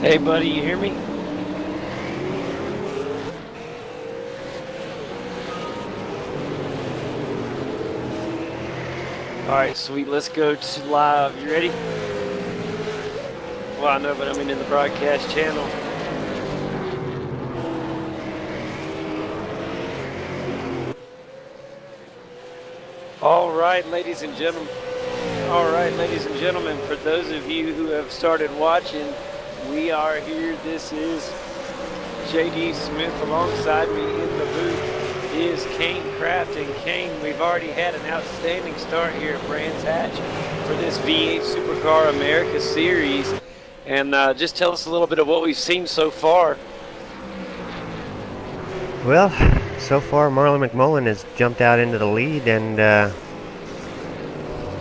Hey, buddy, you hear me? All right, sweet. Let's go to live. You ready? Well, I know, but I mean in the broadcast channel. All right, ladies and gentlemen. All right, ladies and gentlemen. For those of you who have started watching, we are here. This is JD Smith. Alongside me in the booth is Kane Kraft. And Kane, we've already had an outstanding start here at Brands Hatch for this V8 Supercar America Series. And just tell us a little bit of what we've seen so far. Well, so far Marlon McMullen has jumped out into the lead, and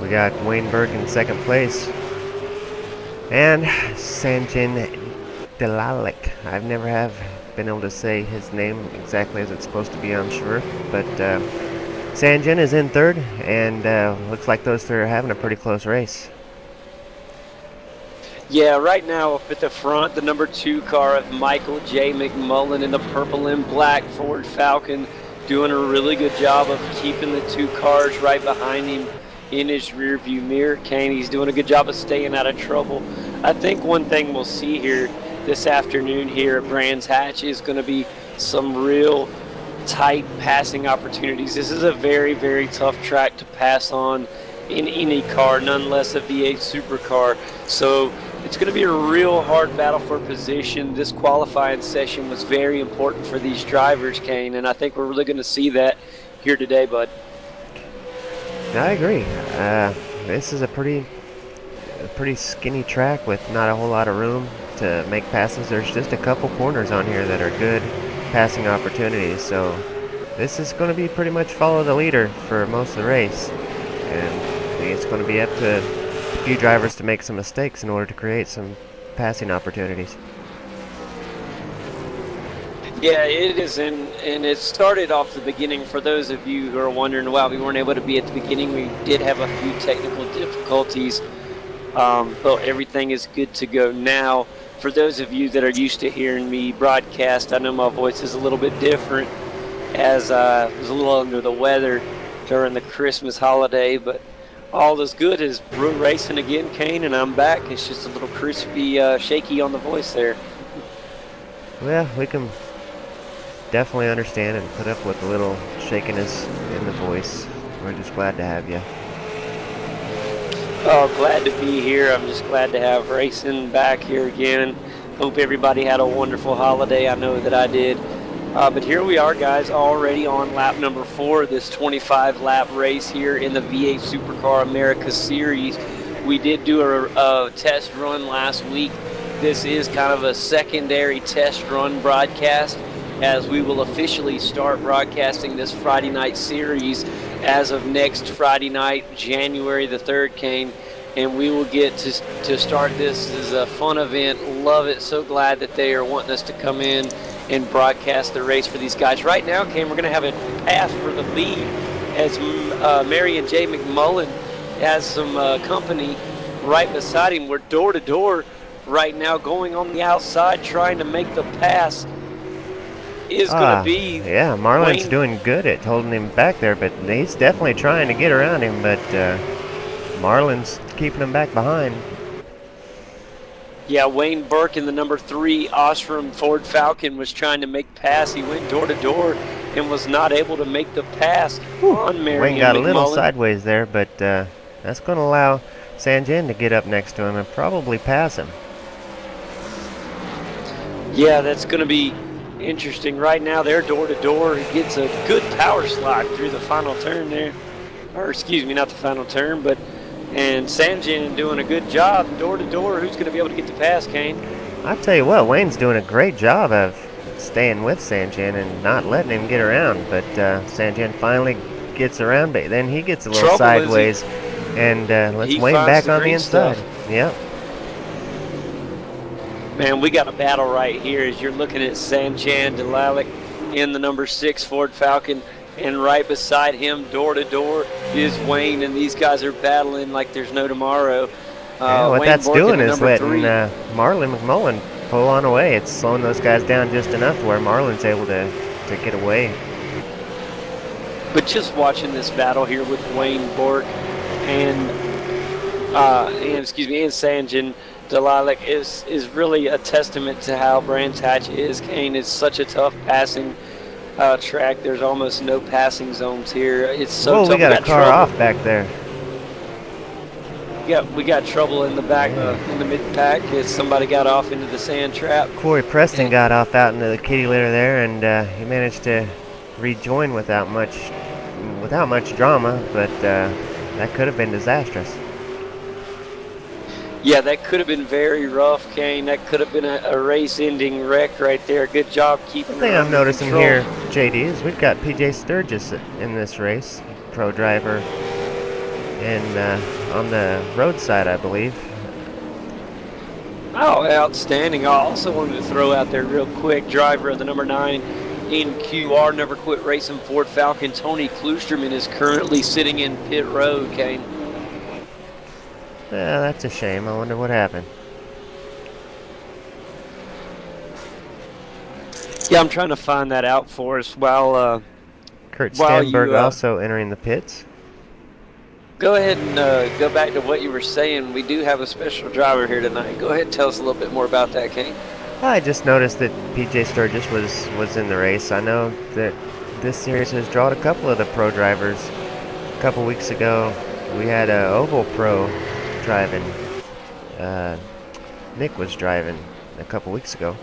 we got Wayne Burke in second place. And Sanjin Delalik. I've never have been able to say his name exactly as it's supposed to be, I'm sure. But Sanjin is in third, and looks like those three are having a pretty close race. Yeah, right now up at the front, the number 2 car of Michael J. McMullen in the purple and black Ford Falcon, doing a really good job of keeping the 2 cars right behind him in his rear view mirror. Kane, he's doing a good job of staying out of trouble. I think one thing we'll see here this afternoon here at Brands Hatch is going to be some real tight passing opportunities. This is a very, very tough track to pass on in any car, none less a V8 supercar. So it's going to be a real hard battle for position. This qualifying session was very important for these drivers, Kane, and I think we're really going to see that here today, bud. I agree. This is a pretty skinny track with not a whole lot of room to make passes. There's just a couple corners on here that are good passing opportunities, so this is going to be pretty much follow the leader for most of the race, and I think it's going to be up to a few drivers to make some mistakes in order to create some passing opportunities. Yeah, it is, and it started off the beginning. For those of you who are wondering, wow, we weren't able to be at the beginning. We did have a few technical difficulties, but everything is good to go now. For those of you that are used to hearing me broadcast, I know my voice is a little bit different, as I was a little under the weather during the Christmas holiday, but all is good as we're racing again, Kane, and I'm back. It's just a little crispy, shaky on the voice there. Well, we can definitely understand and put up with a little shakiness in the voice. We're just glad to have you. Oh, glad to be here. I'm just glad to have racing back here again. Hope everybody had a wonderful holiday. I know that I did. But here we are, guys, already on lap number 4 of this 25-lap race here in the V8 Supercar America Series. We did do a test run last week. This is kind of a secondary test run broadcast, as we will officially start broadcasting this Friday night series as of next Friday night, January the 3rd, Kane. And we will get to start this as a fun event. Love it. So glad that they are wanting us to come in and broadcast the race for these guys. Right now, Kane, we're going to have a pass for the lead as Marion J. McMullen has some company right beside him. We're door to door right now, going on the outside, trying to make the pass. Is going to be yeah, Marlon's Wayne. Doing good at holding him back there, but he's definitely trying to get around him, but Marlon's keeping him back behind. Yeah, Wayne Burke in the number 3 Osram Ford Falcon was trying to make pass. He went door to door and was not able to make the pass on Marion Wayne got McMullen. a little sideways there, but that's going to allow Sanjin to get up next to him and probably pass him. Yeah, that's going to be interesting. Right now, they're door to door. He gets a good power slide through the final turn there. Or, excuse me, not the final turn, but and Sanjin doing a good job door to door. Who's going to be able to get the pass, Kane? I'll tell you what, Wayne's doing a great job of staying with Sanjin and not letting him get around, but Sanjin finally gets around, but then he gets a little sideways, and lets Wayne back on the inside. Yep. Man, we got a battle right here as you're looking at Sanjin Delalik in the number 6 Ford Falcon, and right beside him, door to door, is Wayne, and these guys are battling like there's no tomorrow. What Wayne that's Bork doing is letting Marlon McMullen pull on away. It's slowing those guys down just enough to where Marlon's able to get away. But just watching this battle here with Wayne Bork and Sanjin Delilac is really a testament to how Brands Hatch is. Kane is such a tough passing track. There's almost no passing zones here. It's so tough. We got a car off back there. We got trouble in the back, in the mid-pack as somebody got off into the sand trap. Corey Preston got off out into the kitty litter there, and he managed to rejoin without much drama, but that could have been disastrous. Yeah, that could have been very rough, Kane. That could have been a race-ending wreck right there. Good job keeping. The thing I'm noticing here, JD, is we've got PJ Sturgis in this race, pro driver, and on the roadside, I believe. Oh, outstanding. I also wanted to throw out there real quick, driver of the number 9 NQR Never Quit Racing Ford Falcon, Tony Klusterman, is currently sitting in pit road, Kane. Yeah, that's a shame. I wonder what happened. Yeah, I'm trying to find that out for us while Kurt Stenberg also entering the pits. Go ahead and go back to what you were saying. We do have a special driver here tonight. Go ahead and tell us a little bit more about that, Kane. I just noticed that PJ Sturgis was in the race. I know that this series has drawn a couple of the pro drivers. A couple weeks ago, we had a Oval Pro driving. Nick was driving a couple weeks ago.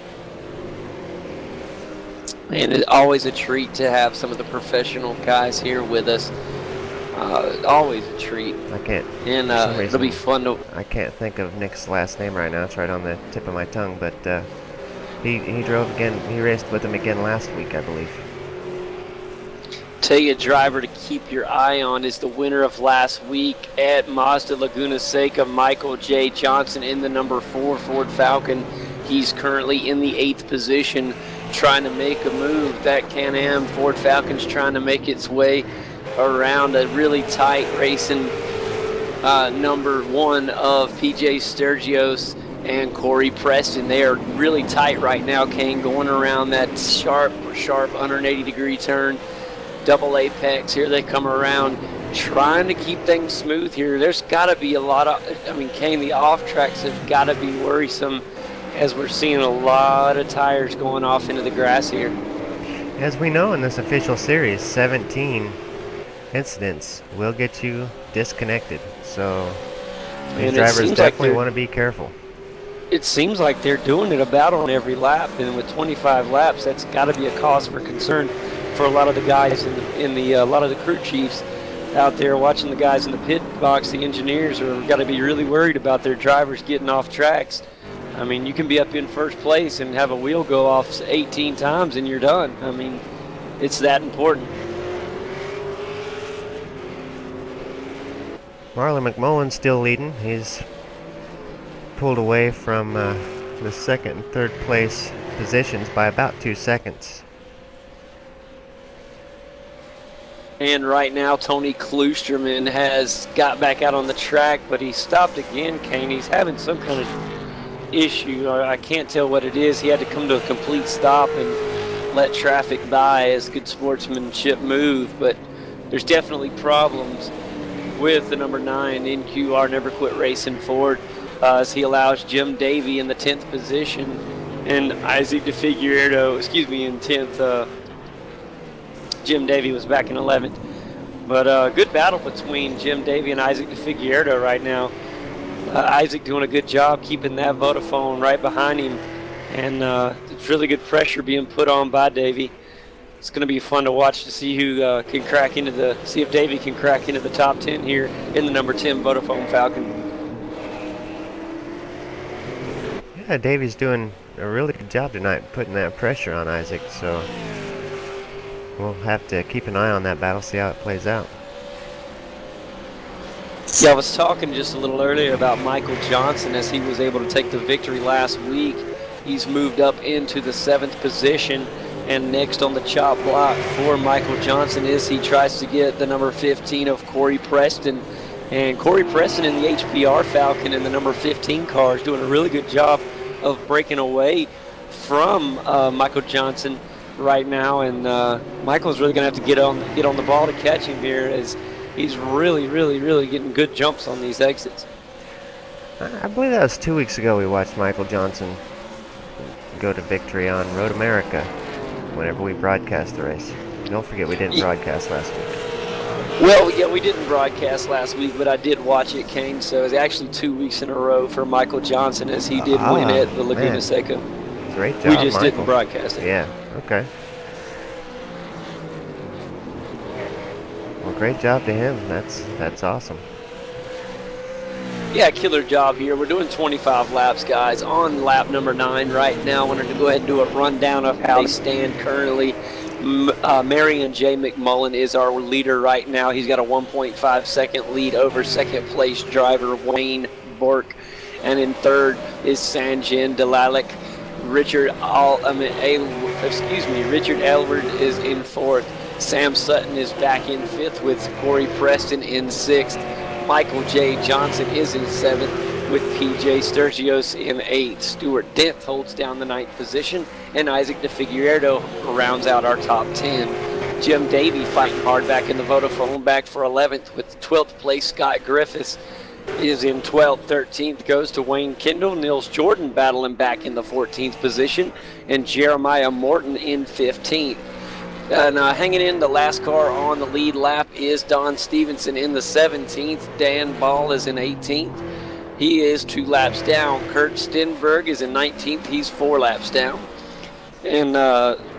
And it's always a treat to have some of the professional guys here with us. Always a treat. I can't. And it'll be fun to. I can't think of Nick's last name right now. It's right on the tip of my tongue. But he drove again. He raced with him again last week, I believe. Tell you, a driver to keep your eye on is the winner of last week at Mazda Laguna Seca, Michael J. Johnson, in the number 4 Ford Falcon. He's currently in the 8th position, trying to make a move. That Can-Am Ford Falcon's trying to make its way around a really tight racing number 1 of PJ Sturgis and Corey Preston. They are really tight right now, Kane, going around that sharp 180-degree turn. Double apex. Here they come around, trying to keep things smooth here. There's got to be a lot of, Kane, the off tracks have got to be worrisome as we're seeing a lot of tires going off into the grass here. As we know in this official series, 17 incidents will get you disconnected. So these drivers definitely want to be careful. It seems like they're doing it about on every lap, and with 25 laps, that's got to be a cause for concern for a lot of the guys in the a lot of the crew chiefs out there watching the guys in the pit box. The engineers are got to be really worried about their drivers getting off tracks. I mean, you can be up in first place and have a wheel go off 18 times and you're done. I mean, it's that important. Marlon McMullen's still leading. He's pulled away from the second and third place positions by about 2 seconds. And right now, Tony Klusterman has got back out on the track, but he stopped again, Kane. He's having some kind of issue. I can't tell what it is. He had to come to a complete stop and let traffic by as good sportsmanship move, but there's definitely problems with the number 9 NQR Never Quit Racing Ford as he allows Jim Davey in the 10th position and Isaac DeFigueiredo, in 10th. Jim Davey was back in 11th. But good battle between Jim Davey and Isaac DeFigueiredo right now. Isaac doing a good job keeping that Vodafone right behind him. And it's really good pressure being put on by Davey. It's going to be fun to watch to see who can crack into see if Davey can crack into the top 10 here in the number 10 Vodafone Falcon. Yeah, Davey's doing a really good job tonight putting that pressure on Isaac, so we'll have to keep an eye on that battle, see how it plays out. Yeah, I was talking just a little earlier about Michael Johnson as he was able to take the victory last week. He's moved up into the 7th position, and next on the chop block for Michael Johnson is he tries to get the number 15 of Corey Preston. And Corey Preston in the HPR Falcon in the number 15 car is doing a really good job of breaking away from Michael Johnson right now, and Michael's really going to have to get on the ball to catch him here, as he's really getting good jumps on these exits. I believe that was 2 weeks ago we watched Michael Johnson go to victory on Road America whenever we broadcast the race. Don't forget we didn't broadcast last week. Well, yeah, we didn't broadcast last week, but I did watch it, Kane. So it was actually 2 weeks in a row for Michael Johnson, as he did win at the Laguna Seca. Great job, We just Michael. didn't broadcast it. Yeah, okay. Well, great job to him. That's awesome. Yeah, killer job here. We're doing 25 laps, guys, on lap number 9 right now. I wanted to go ahead and do a rundown of how they stand currently. Marion J. McMullen is our leader right now. He's got a 1.5 second lead over second place driver Wayne Bork. And in third is Sanjin Delalic. Richard Elward is in fourth. Sam Sutton is back in fifth with Corey Preston in sixth. Michael J. Johnson is in seventh with P.J. Sturgios in eighth. Stuart Dent holds down the ninth position, and Isaac De Figueiredo rounds out our top 10. Jim Davey fighting hard back in the Vodafone, back for 11th with 12th place. Scott Griffiths is in 12th. 13th goes to Wayne Kendall. Nils Jordan battling back in the 14th position, and Jeremiah Morton in 15th. And hanging in the last car on the lead lap is Don Stevenson in the 17th. Dan Ball is in 18th. He is 2 laps down. Kurt Stenberg is in 19th. He's 4 laps down. And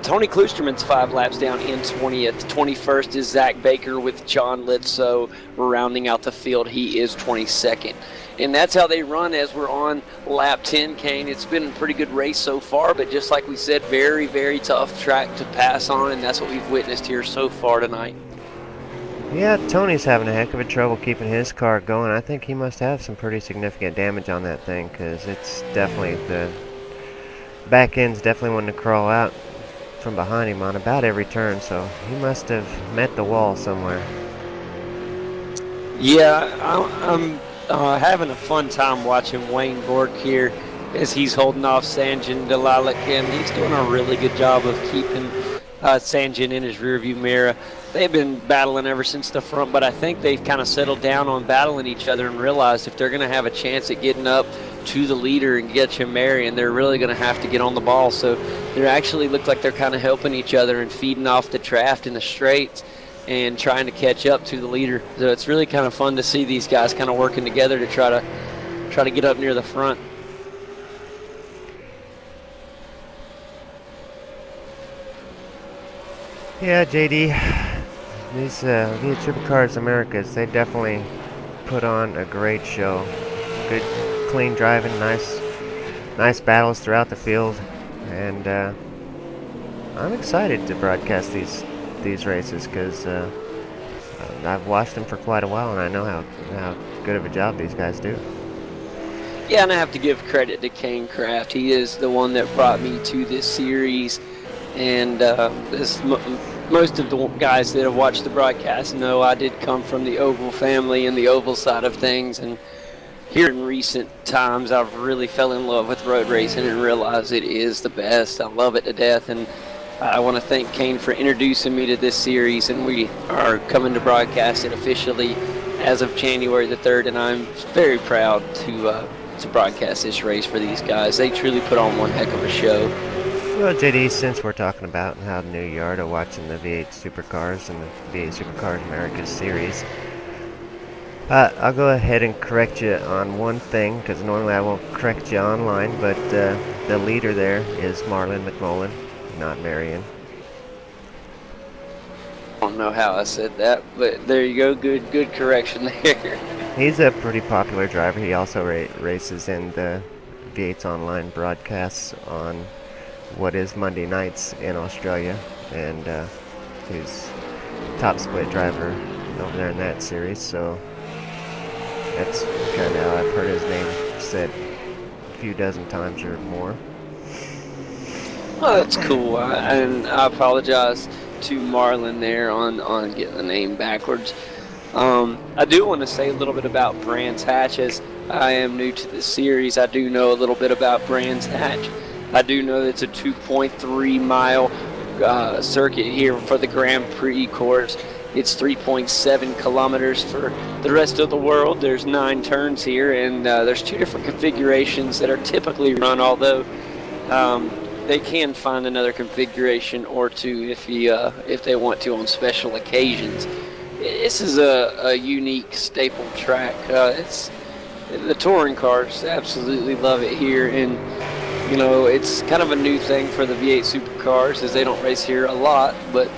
Tony Klusterman's 5 laps down in 20th. 21st is Zach Baker with John Litso rounding out the field. He is 22nd. And that's how they run as we're on lap 10, Kane. It's been a pretty good race so far, but just like we said, very tough track to pass on, and that's what we've witnessed here so far tonight. Yeah, Tony's having a heck of a trouble keeping his car going. I think he must have some pretty significant damage on that thing, because it's definitely, the back end's definitely wanting to crawl out from behind him on about every turn, so he must have met the wall somewhere. Yeah, I'm having a fun time watching Wayne Bork here as he's holding off Sanjin Delalic, and he's doing a really good job of keeping Sanjin in his rearview mirror. They've been battling ever since the front, but I think they've kind of settled down on battling each other and realized if they're going to have a chance at getting up to the leader and get you Marion, they're really going to have to get on the ball. So they actually look like they're kind of helping each other and feeding off the draft in the straights and trying to catch up to the leader. So it's really kind of fun to see these guys kind of working together to try to get up near the front. Yeah, JD, these Supercars Americas, they definitely put on a great show. Good, clean driving, nice battles throughout the field, and I'm excited to broadcast these races because I've watched them for quite a while, and I know how good of a job these guys do. Yeah, and I have to give credit to Kane Kraft. He is the one that brought me to this series, and most of the guys that have watched the broadcast know I did come from the Oval family and the Oval side of things, and here in recent times I've really fell in love with road racing and realized it is the best. I love it to death, and I want to thank Kane for introducing me to this series, and we are coming to broadcast it officially as of January the 3rd, and I'm very proud to broadcast this race for these guys. They truly put on one heck of a show. Well, JD, since we're talking about how new you are to watching the V8 Supercars and the V8 Supercars Americas series, I'll go ahead and correct you on one thing, because normally I won't correct you online, but the leader there is Marlon McMullen, not Marion. I don't know how I said that, but there you go. Good correction there. He's a pretty popular driver. He also races in the V8's online broadcasts on what is Monday nights in Australia, and he's top split driver over there in that series, so that's kind of how I've heard his name said a few dozen times or more. Well, that's cool, and I apologize to Marlon there on getting the name backwards. I do want to say a little bit about Brands Hatch, as I am new to the series. I do know a little bit about Brands Hatch. I do know that it's a 2.3 mile circuit here for the Grand Prix course. It's 3.7 kilometers for the rest of the world. There's 9 turns here, and there's 2 different configurations that are typically run, although they can find another configuration or 2 if they want to on special occasions. This is a unique staple track. It's the touring cars absolutely love it here, and you know, it's kind of a new thing for the V8 Supercars as they don't race here a lot, but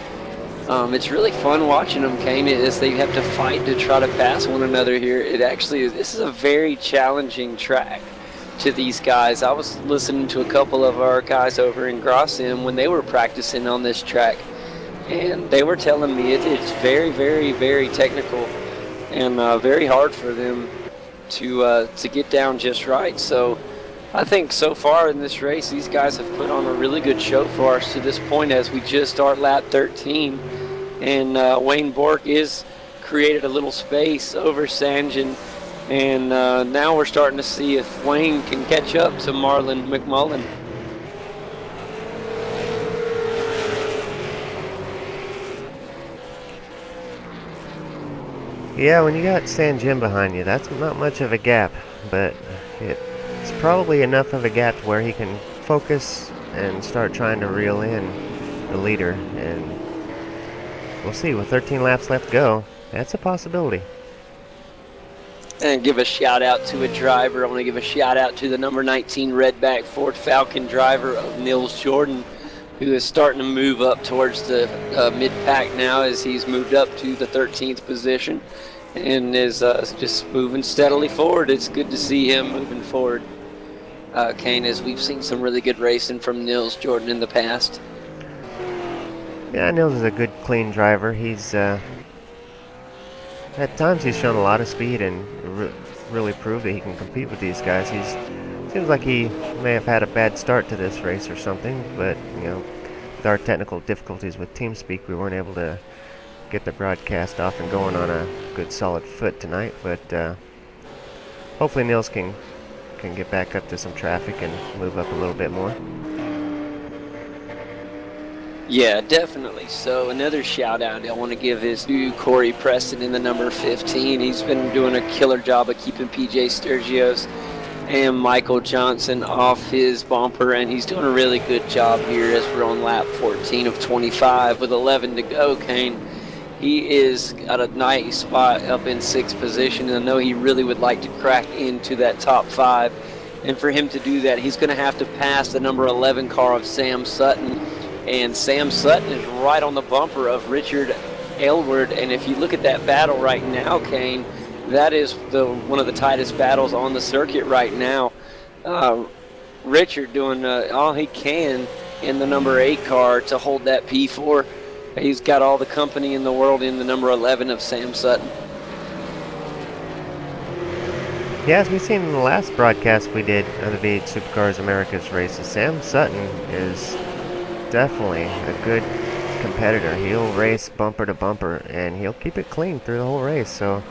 it's really fun watching them, Kane, as they have to fight to try to pass one another here. It actually is, this is a very challenging track to these guys. I was listening to a couple of our guys over in Grossin when they were practicing on this track, and they were telling me it's very, very, very technical and very hard for them to get down just right. So I think so far in this race, these guys have put on a really good show for us to this point as we just start lap 13. And Wayne Bork is created a little space over Sanjin. And now we're starting to see if Wayne can catch up to Marlon McMullen. Yeah, when you got Sanjin behind you, that's not much of a gap, but it's probably enough of a gap where he can focus and start trying to reel in the leader. And we'll see, with 13 laps left to go, that's a possibility. And give a shout out to a driver. I want to give a shout out to the number 19 Redback Ford Falcon driver of Nils Jordan, who is starting to move up towards the mid-pack now as he's moved up to the 13th position and is just moving steadily forward. It's good to see him moving forward, Kane, as we've seen some really good racing from Nils Jordan in the past. Yeah, Nils is a good, clean driver. He's at times he's shown a lot of speed and really proved that he can compete with these guys. Seems like he may have had a bad start to this race or something, but you know, with our technical difficulties with TeamSpeak, we weren't able to get the broadcast off and going on a good solid foot tonight. But hopefully Nils can get back up to some traffic and move up a little bit more. Yeah, definitely. So another shout out I want to give is to Corey Preston in the number 15. He's been doing a killer job of keeping PJ Sturgios and Michael Johnson off his bumper, and he's doing a really good job here as we're on lap 14 of 25 with 11 to go, Kane. He is at a nice spot up in 6th position, and I know he really would like to crack into that top 5. And for him to do that, he's going to have to pass the number 11 car of Sam Sutton. And Sam Sutton is right on the bumper of Richard Aylward. And if you look at that battle right now, Kane, that is one of the tightest battles on the circuit right now. Richard doing all he can in the number 8 car to hold that P4. He's got all the company in the world in the number 11 of Sam Sutton. Yeah, as we've seen in the last broadcast we did of the V8 Supercars America's races, Sam Sutton is definitely a good competitor. He'll race bumper to bumper, and he'll keep it clean through the whole race. So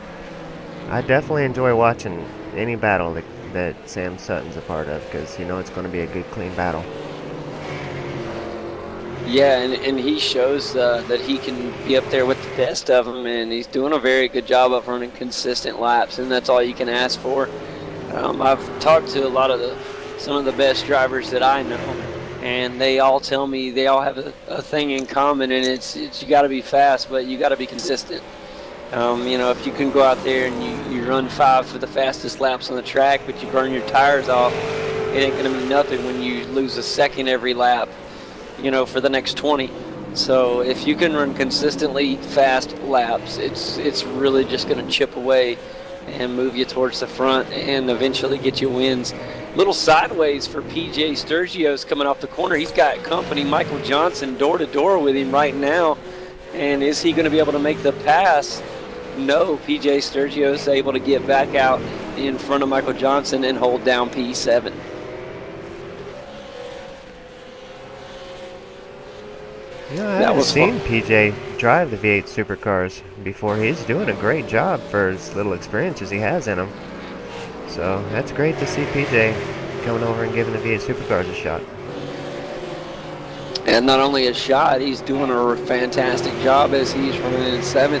I definitely enjoy watching any battle that Sam Sutton's a part of, because you know it's going to be a good, clean battle. Yeah, and he shows that he can be up there with the best of them, and he's doing a very good job of running consistent laps, and that's all you can ask for. I've talked to some of the best drivers that I know, and they all tell me they all have a thing in common, and it's you got to be fast, but you got to be consistent. You know, if you can go out there and you run 5 for the fastest laps on the track, but you burn your tires off, it ain't going to mean nothing when you lose a second every lap, you know, for the next 20. So if you can run consistently fast laps, it's really just going to chip away and move you towards the front and eventually get you wins. Little sideways for PJ Sturgios coming off the corner. He's got company, Michael Johnson, door to door with him right now. And is he going to be able to make the pass? No, PJ Sturgios able to get back out in front of Michael Johnson and hold down P7. Yeah, I haven't seen PJ drive the V8 Supercars before. He's doing a great job for as little experience as he has in them. So that's great to see PJ coming over and giving the V8 Supercars a shot. And not only a shot, he's doing a fantastic job as he's running in 7th.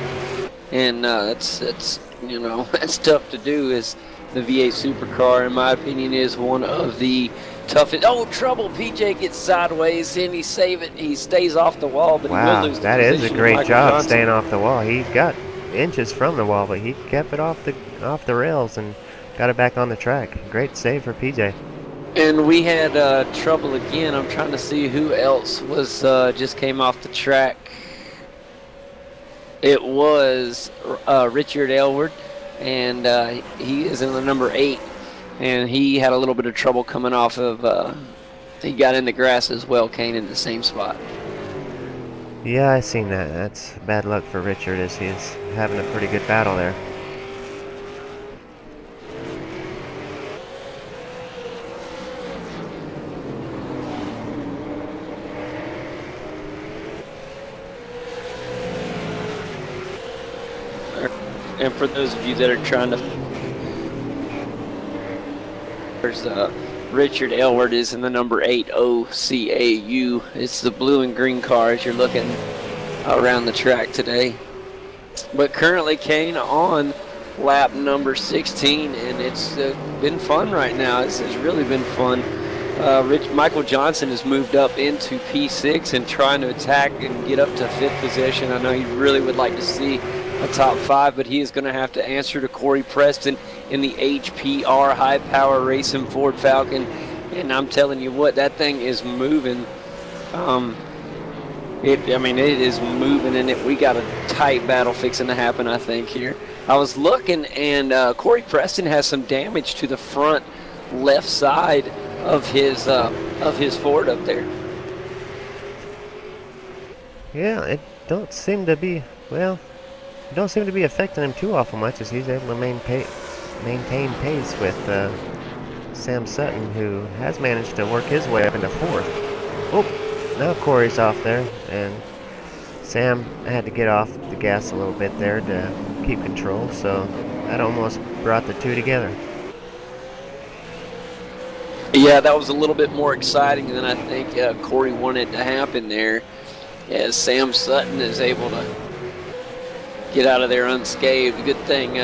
And that's that's tough to do. As the V8 Supercar, in my opinion, is one of the toughest. Oh, trouble! PJ gets sideways and he save it. He stays off the wall, but he will lose the that is a position to great Michael job Johnson. staying off the wall. He got inches from the wall, but he kept it off the rails and got it back on the track. Great save for PJ. And we had trouble again. I'm trying to see who else was just came off the track. It was Richard Elward, and he is in the number 8. And he had a little bit of trouble coming off of. He got in the grass as well, Kane, in the same spot. Yeah, I seen that. That's bad luck for Richard as he's having a pretty good battle there. And for those of you that are trying to, there's Richard Elward is in the number 8 OCAU. It's the blue and green car as you're looking around the track today. But currently, Kane on lap number 16, and it's been fun right now. It's really been fun. Michael Johnson has moved up into P6 and trying to attack and get up to 5th position. I know he really would like to see a top 5, but he is going to have to answer to Corey Preston in the HPR High Power Racing Ford Falcon. And I'm telling you what, that thing is moving. It is moving, and we got a tight battle fixing to happen, I think, here. I was looking, and Corey Preston has some damage to the front left side of his Ford up there. Yeah, it don't seem to be affecting him too awful much as he's able to maintain pace with Sam Sutton, who has managed to work his way up into 4th. Oh, now Corey's off there, and Sam had to get off the gas a little bit there to keep control, so that almost brought the two together. Yeah, that was a little bit more exciting than I think Corey wanted to happen there, as Sam Sutton is able to get out of there unscathed. Good thing.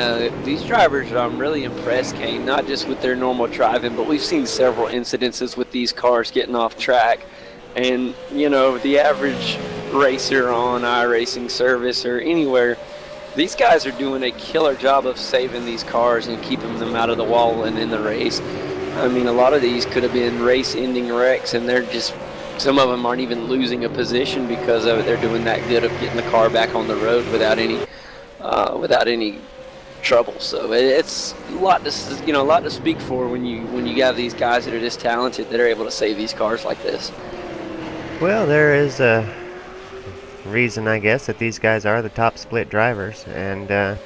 These drivers, I'm really impressed, Kane, not just with their normal driving, but we've seen several incidences with these cars getting off track. And, the average racer on iRacing service or anywhere, these guys are doing a killer job of saving these cars and keeping them out of the wall and in the race. I mean, a lot of these could have been race-ending wrecks, and some of them aren't even losing a position because of it. They're doing that good of getting the car back on the road without any trouble. So it's a lot to speak for when you have these guys that are this talented that are able to save these cars like this. Well, there is a reason, I guess, that these guys are the top split drivers, and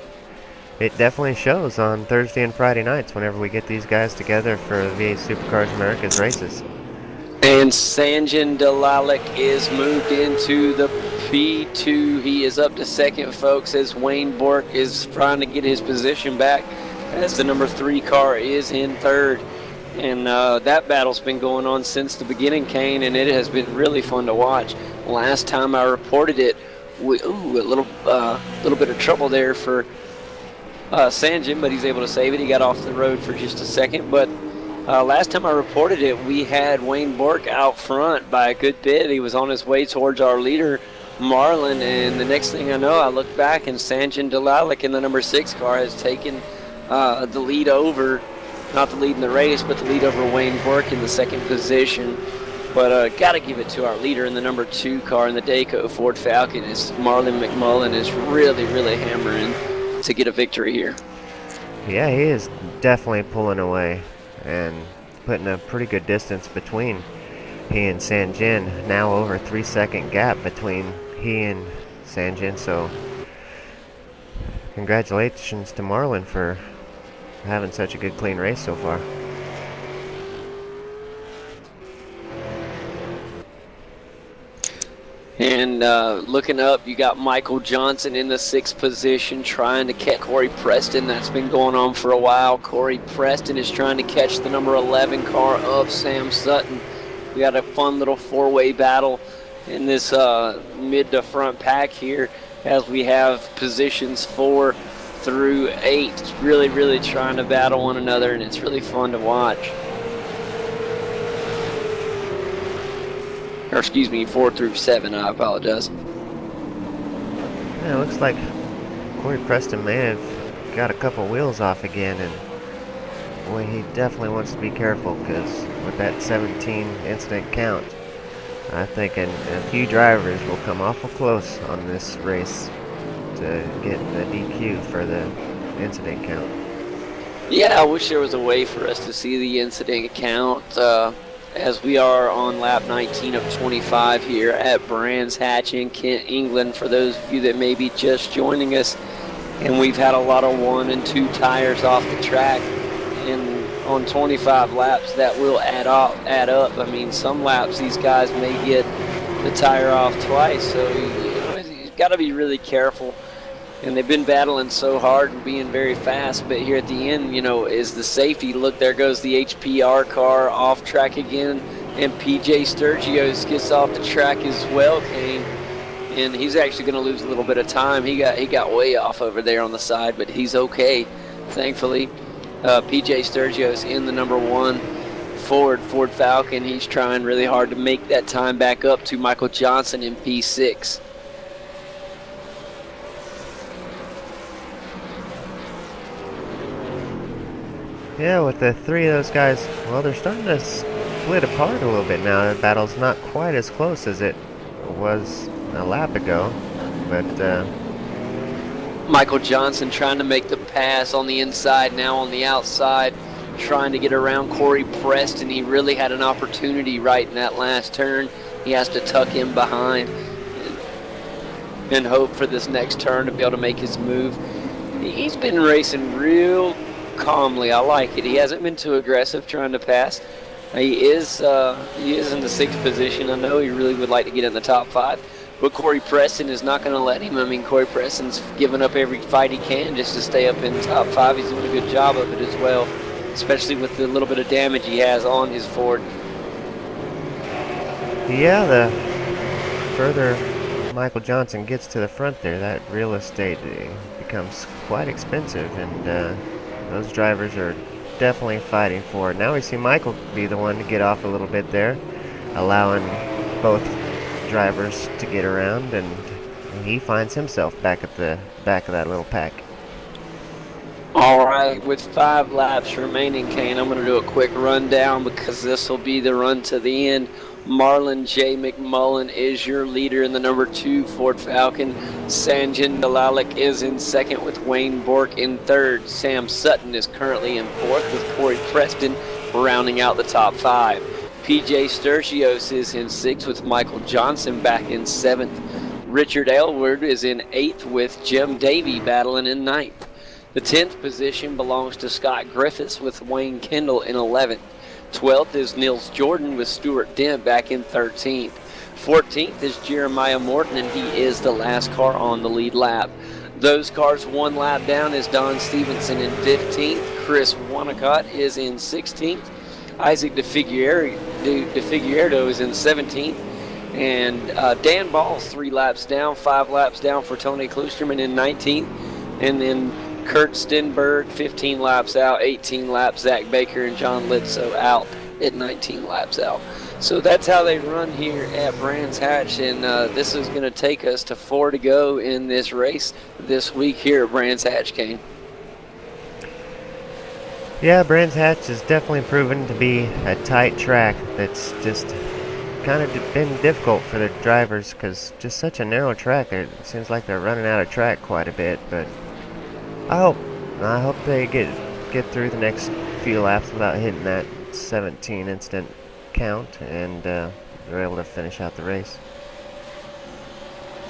it definitely shows on Thursday and Friday nights whenever we get these guys together for the V8 Supercars Americas races. And Sanjin Dalalik is moved into the P2. He is up to 2nd, folks, as Wayne Bork is trying to get his position back as the number 3 car is in 3rd. And that battle's been going on since the beginning, Kane, and it has been really fun to watch. Last time I reported it, a little bit of trouble there for Sanjin, but he's able to save it. He got off the road for just a second, but last time I reported it, we had Wayne Bork out front by a good bit. He was on his way towards our leader, Marlin, and the next thing I know, I look back and Sanjin Dalalik in the number 6 car has taken the lead over, not the lead in the race, but the lead over Wayne Bork in the 2nd position. But got to give it to our leader in the number 2 car in the Dayco Ford Falcon, as Marlon McMullen is really, really hammering to get a victory here. Yeah, he is definitely pulling away and putting a pretty good distance between he and Sanjin. Now over 3-second gap between he and Sanjin, so congratulations to Marlon for having such a good clean race so far. And looking up, you got Michael Johnson in the 6th position trying to catch Corey Preston. That's been going on for a while. Corey Preston is trying to catch the number 11 car of Sam Sutton. We got a fun little 4-way battle in this mid to front pack here as we have positions 4 through 8 really, really trying to battle one another, and it's really fun to watch. Or excuse me, 4 through 7, I apologize. Yeah, it looks like Corey Preston may have got a couple wheels off again, and boy, he definitely wants to be careful, because with that 17 incident count, I think a few drivers will come awful close on this race to get the DQ for the incident count. Yeah, I wish there was a way for us to see the incident count as we are on lap 19 of 25 here at Brands Hatch in Kent, England, for those of you that may be just joining us. And we've had a lot of 1 and 2 tires off the track, and on 25 laps that will add up. I mean, some laps these guys may get the tire off twice, so you've got to be really careful. And they've been battling so hard and being very fast, but here at the end, is the safety. Look, there goes the HPR car off track again, and PJ Sturgios gets off the track as well, Kane. And he's actually going to lose a little bit of time. He got way off over there on the side, but he's okay, thankfully. PJ Sturgios in the number 1 Ford Falcon. He's trying really hard to make that time back up to Michael Johnson in P6. Yeah, with the 3 of those guys, well, they're starting to split apart a little bit now. The battle's not quite as close as it was a lap ago, but Michael Johnson trying to make the pass on the inside, now on the outside, trying to get around Corey Preston. He really had an opportunity right in that last turn. He has to tuck in behind and hope for this next turn to be able to make his move. He's been racing real calmly. I like it. He hasn't been too aggressive trying to pass. He is in the 6th position. I know he really would like to get in the top 5, but Corey Preston is not going to let him. I mean, Corey Preston's given up every fight he can just to stay up in the top 5. He's doing a good job of it as well, especially with the little bit of damage he has on his Ford. yeah, the further Michael Johnson gets to the front there, that real estate becomes quite expensive, and those drivers are definitely fighting for it. Now we see Michael be the one to get off a little bit there, allowing both drivers to get around, and he finds himself back at the back of that little pack. All right, with 5 laps remaining, Kane, I'm going to do a quick rundown because this will be the run to the end. Marlon J. McMullen is your leader in the number 2 Ford Falcon. Sanjin Dalalik is in 2nd with Wayne Bork in 3rd. Sam Sutton is currently in 4th with Corey Preston rounding out the top 5. PJ Sturgios is in 6th with Michael Johnson back in 7th. Richard Elward is in 8th with Jim Davey battling in 9th. The 10th position belongs to Scott Griffiths with Wayne Kendall in 11th. 12th is Nils Jordan with Stuart Dent back in 13th. 14th is Jeremiah Morton, and he is the last car on the lead lap. Those cars 1 lap down is Don Stevenson in 15th. Chris Wanacott is in 16th. Isaac DeFigueiredo is in 17th. And Dan Ball's 3 laps down, 5 laps down for Tony Klusterman in 19th. And then Kurt Stenberg, 15 laps out, 18 laps. Zach Baker and John Litso out at 19 laps out. So that's how they run here at Brands Hatch, and this is going to take us to 4 to go in this race this week here at Brands Hatch, Kane. Yeah, Brands Hatch has definitely proven to be a tight track that's just kind of been difficult for the drivers because just such a narrow track. It seems like they're running out of track quite a bit, but I hope they get through the next few laps without hitting that 17 incident count, and they're able to finish out the race.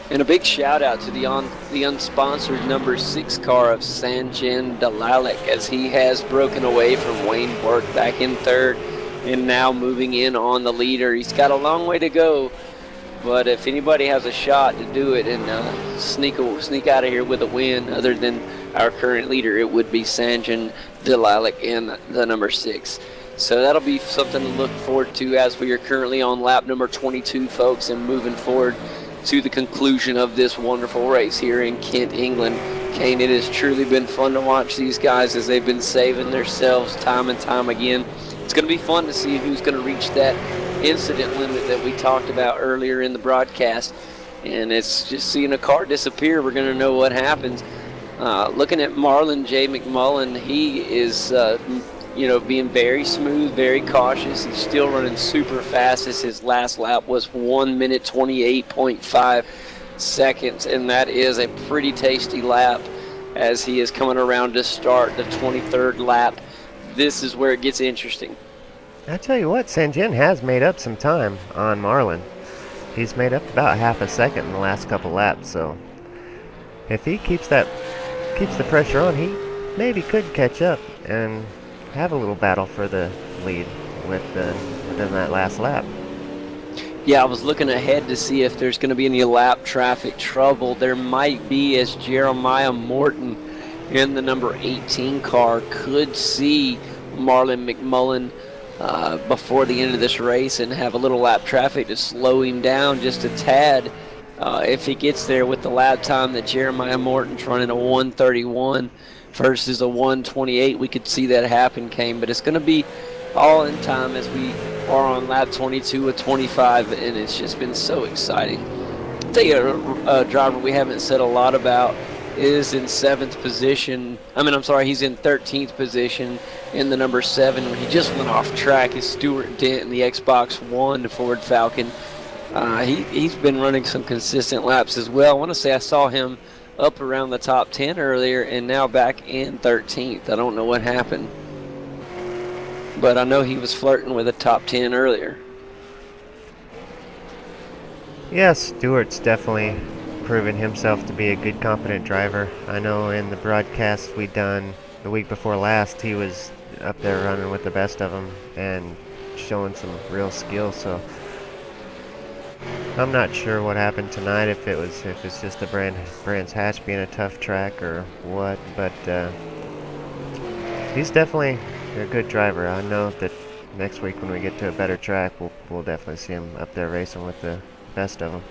And a big shout out to the unsponsored number 6 car of Sanjin Dalalik, as he has broken away from Wayne Bork back in 3rd and now moving in on the leader. He's got a long way to go But if anybody has a shot to do it and sneak out of here with a win, other than our current leader, it would be Sanjin Delilac in the number 6. So that'll be something to look forward to as we are currently on lap number 22, folks, and moving forward to the conclusion of this wonderful race here in Kent, England. Kane, it has truly been fun to watch these guys as they've been saving themselves time and time again. It's going to be fun to see who's going to reach that incident limit that we talked about earlier in the broadcast. And it's just seeing a car disappear, we're going to know what happens. Looking at Marlon J. McMullen, he is being very smooth, very cautious. He's still running super fast as his last lap was 1 minute 28.5 seconds, and that is a pretty tasty lap as he is coming around to start the 23rd lap. This is where it gets interesting. I tell you what, Sanjin has made up some time on Marlon. He's made up about half a second in the last couple laps, so if he keeps the pressure on, he maybe could catch up and have a little battle for the lead within that last lap. Yeah, I was looking ahead to see if there's going to be any lap traffic trouble. There might be, as Jeremiah Morton in the number 18 car could see Marlon McMullen before the end of this race and have a little lap traffic to slow him down just a tad. If he gets there with the lap time that Jeremiah Morton's running a 1:31 versus a 1:28, we could see that happen, Kane. But it's going to be all in time as we are on lap 22 of 25, and it's just been so exciting. I'll tell you a driver we haven't said a lot about is in 7th position. He's in 13th position in the number 7 when he just went off track. Is Stuart Dent in the Xbox One Ford Falcon. He's been running some consistent laps as well. I want to say I saw him up around the top 10 earlier and now back in 13th. I don't know what happened, but I know he was flirting with a top 10 earlier. Yes, Stewart's definitely proven himself to be a good, competent driver. I know in the broadcast we done the week before last, he was up there running with the best of them and showing some real skill. So I'm not sure what happened tonight, if it's just the Brands Hatch being a tough track or what, but he's definitely a good driver. I know that next week when we get to a better track, we'll definitely see him up there racing with the best of them.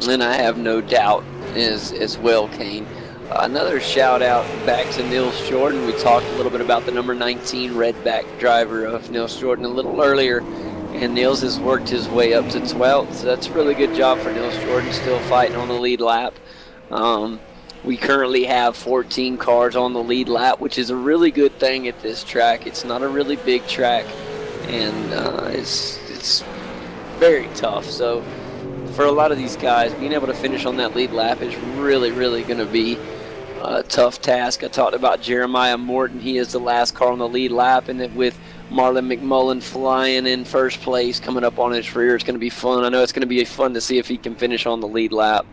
And I have no doubt as well, Kane. Another shout out back to Nils Jordan. We talked a little bit about the number 19 redback driver of Nils Jordan a little earlier, and Nils has worked his way up to 12th. So that's a really good job for Nils Jordan, still fighting on the lead lap. We currently have 14 cars on the lead lap, which is a really good thing at this track. It's not a really big track, and it's very tough. So for a lot of these guys, being able to finish on that lead lap is really, really going to be a tough task. I talked about Jeremiah Morton. He is the last car on the lead lap, and then with Marlon McMullen flying in first place, coming up on his rear, it's going to be fun. I know it's going to be fun to see if he can finish on the lead lap.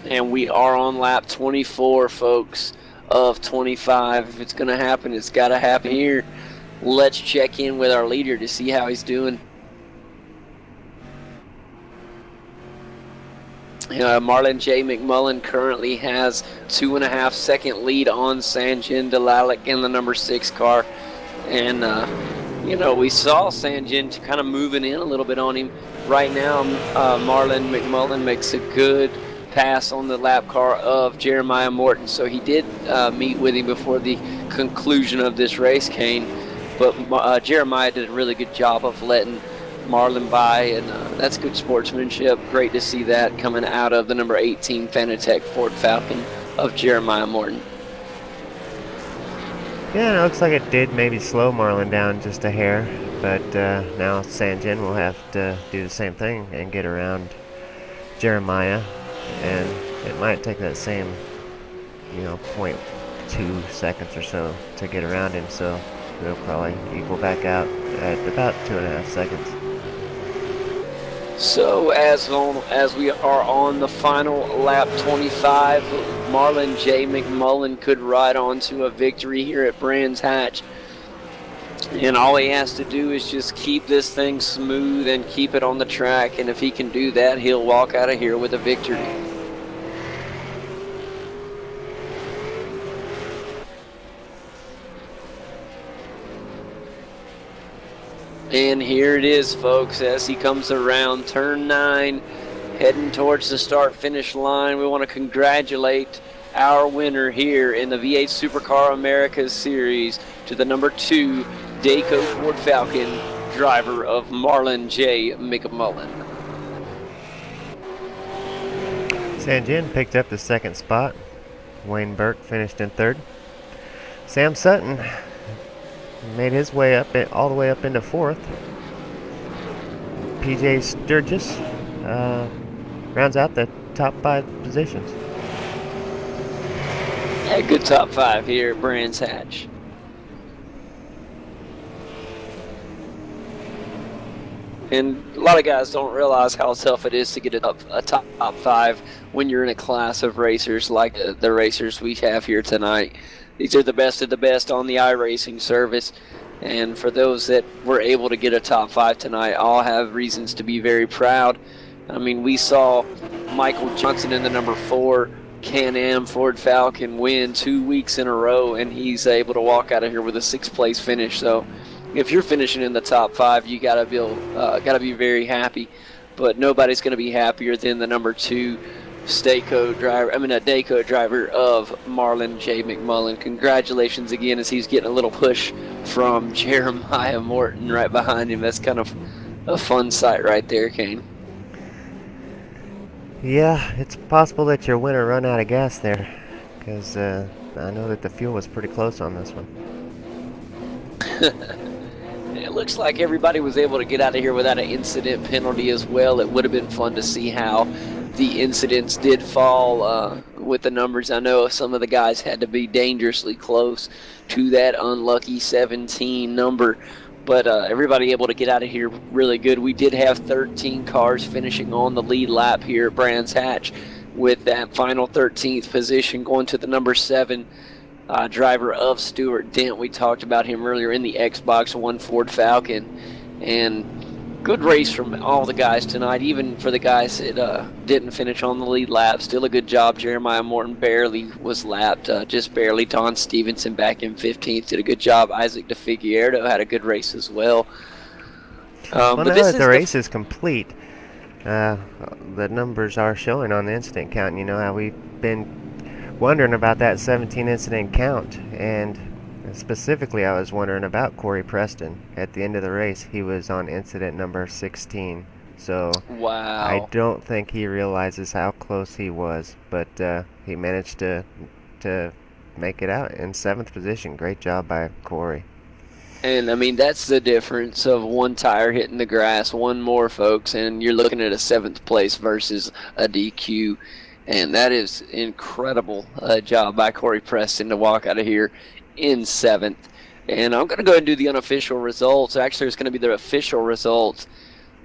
And we are on lap 24, folks, of 25. If it's going to happen, it's got to happen here. Let's check in with our leader to see how he's doing. Marlon J. McMullen currently has 2.5 second lead on Sanjin Delilac in the number 6 car. And, we saw Sanjin kind of moving in a little bit on him. Right now, Marlon McMullen makes a good pass on the lap car of Jeremiah Morton. So he did meet with him before the conclusion of this race, Kane. But Jeremiah did a really good job of letting Marlon by, and that's good sportsmanship. Great to see that coming out of the number 18 Fanatec Ford Falcon of Jeremiah Morton. Yeah, it looks like it did maybe slow Marlon down just a hair, but now Sanjin will have to do the same thing and get around Jeremiah, and it might take that same 0.2 seconds or so to get around him, so they'll probably equal back out at about 2.5 seconds. So as we are on the final lap 25, Marlon J. McMullen could ride on to a victory here at Brands Hatch. And all he has to do is just keep this thing smooth and keep it on the track. And if he can do that, he'll walk out of here with a victory. And here it is, folks, as he comes around turn 9, heading towards the start-finish line. We want to congratulate our winner here in the V8 Supercar Americas Series to the number 2 Dayco Ford Falcon driver of Marlon J. McMullen. Sanjin picked up the second spot. Wayne Burke finished in third. Sam Sutton made his way up all the way up into fourth. PJ Sturgis rounds out the top 5 positions. A good top 5 here at Brands Hatch. And a lot of guys don't realize how tough it is to get a top 5 when you're in a class of racers like the racers we have here tonight. These are the best of the best on the iRacing service. And for those that were able to get a top 5 tonight, all have reasons to be very proud. I mean, we saw Michael Johnson in the number 4 Can-Am Ford Falcon win 2 weeks in a row, and he's able to walk out of here with a 6th place finish. So if you're finishing in the top 5, you gotta be very happy. But nobody's gonna be happier than the number 2 Dayco driver of Marlon J. McMullen. Congratulations again, as he's getting a little push from Jeremiah Morton right behind him. That's kind of a fun sight right there, Kane. Yeah, it's possible that your winner run out of gas there, because I know that the fuel was pretty close on this one. It looks like everybody was able to get out of here without an incident penalty as well. It would have been fun to see how the incidents did fall with the numbers. I know some of the guys had to be dangerously close to that unlucky 17 number, but everybody able to get out of here really good. We did have 13 cars finishing on the lead lap here at Brands Hatch, with that final 13th position going to the number 7 driver of Stuart Dent. We talked about him earlier in the Xbox One Ford Falcon. And good race from all the guys tonight, even for the guys that didn't finish on the lead lap. Still a good job. Jeremiah Morton barely was lapped, just barely. Don Stevenson back in 15th did a good job. Isaac DeFigueiredo had a good race as well. Well, but now this that is the race is complete, the numbers are showing on the incident count. You know how we've been wondering about that 17 incident count, and specifically I was wondering about Corey Preston. At the end of the race, he was on incident number 16. So wow. I don't think he realizes how close he was, but he managed to make it out in 7th position. Great job by Corey. And I mean, that's the difference of one tire hitting the grass, one more, folks, and you're looking at a 7th place versus a DQ. And that is incredible job by Corey Preston to walk out of here in 7th. And I'm going to go ahead and do the unofficial results. Actually, it's going to be the official results,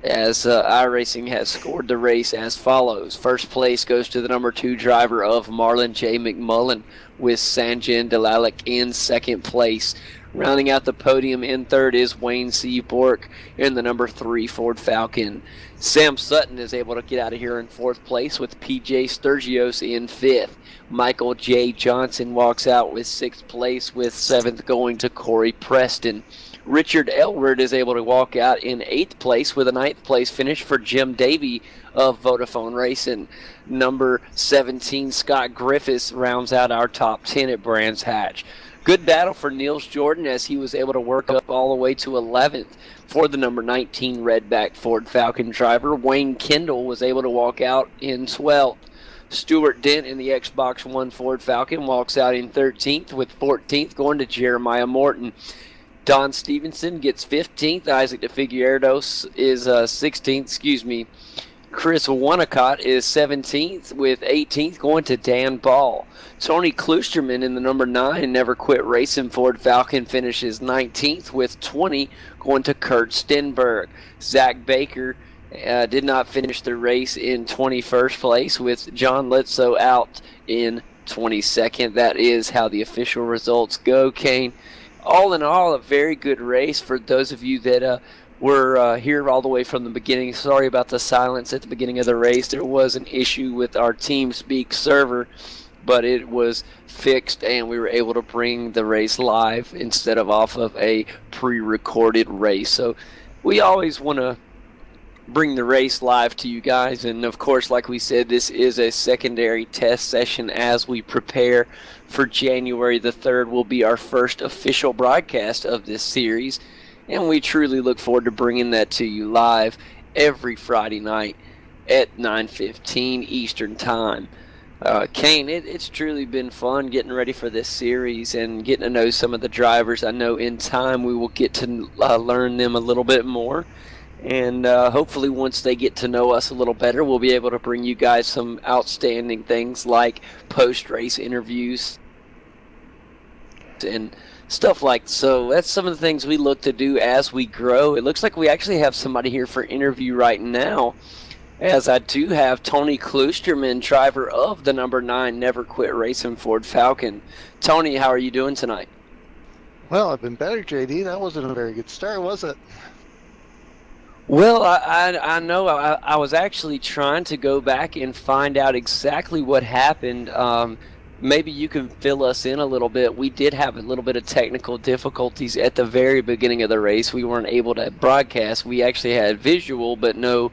as iRacing has scored the race as follows. First place goes to the number 2 driver of Marlon J. McMullen, with Sanjin Dalalic in 2nd place. Rounding out the podium in 3rd is Wayne C. Bork in the number 3 Ford Falcon. Sam Sutton is able to get out of here in 4th place, with PJ Sturgios in 5th. Michael J. Johnson walks out with 6th place, with 7th going to Corey Preston. Richard Elward is able to walk out in 8th place with a 9th place finish for Jim Davey of Vodafone Racing. Number 17, Scott Griffiths, rounds out our top 10 at Brands Hatch. Good battle for Niels Jordan, as he was able to work up all the way to 11th for the number 19 Redback Ford Falcon driver. Wayne Kendall was able to walk out in 12th. Stuart Dent in the Xbox One Ford Falcon walks out in 13th, with 14th going to Jeremiah Morton. Don Stevenson gets 15th. Isaac DeFigueiredo is 16th. Chris Wanacott is 17th, with 18th going to Dan Ball. Tony Klusterman in the number 9 Never Quit Racing Ford Falcon finishes 19th, with 20 going to Kurt Stenberg. Zach Baker did not finish the race in 21st place, with John Litso out in 22nd. That is how the official results go, Kane. all in all, a very good race for those of you that were here all the way from the beginning. Sorry about the silence at the beginning of the race. There was an issue with our TeamSpeak server, but it was fixed and we were able to bring the race live instead of off of a pre-recorded race. So we always want to bring the race live to you guys, and of course, like we said, this is a secondary test session as we prepare for January the 3rd will be our first official broadcast of this series, and we truly look forward to bringing that to you live every Friday night at 9:15 Eastern Time. Kane, it's truly been fun getting ready for this series and getting to know some of the drivers. I know in time we will get to learn them a little bit more. And hopefully once they get to know us a little better, we'll be able to bring you guys some outstanding things like post-race interviews and stuff like so. That's some of the things we look to do as we grow. It looks like we actually have somebody here for interview right now, as I do have Tony Klusterman, driver of the number 9 Never Quit Racing Ford Falcon. Tony, how are you doing tonight? Well, I've been better, JD. That wasn't a very good start, was it? Well, I know I was actually trying to go back and find out exactly what happened. Maybe you can fill us in a little bit. We did have a little bit of technical difficulties at the very beginning of the race. We weren't able to broadcast. We actually had visual, but no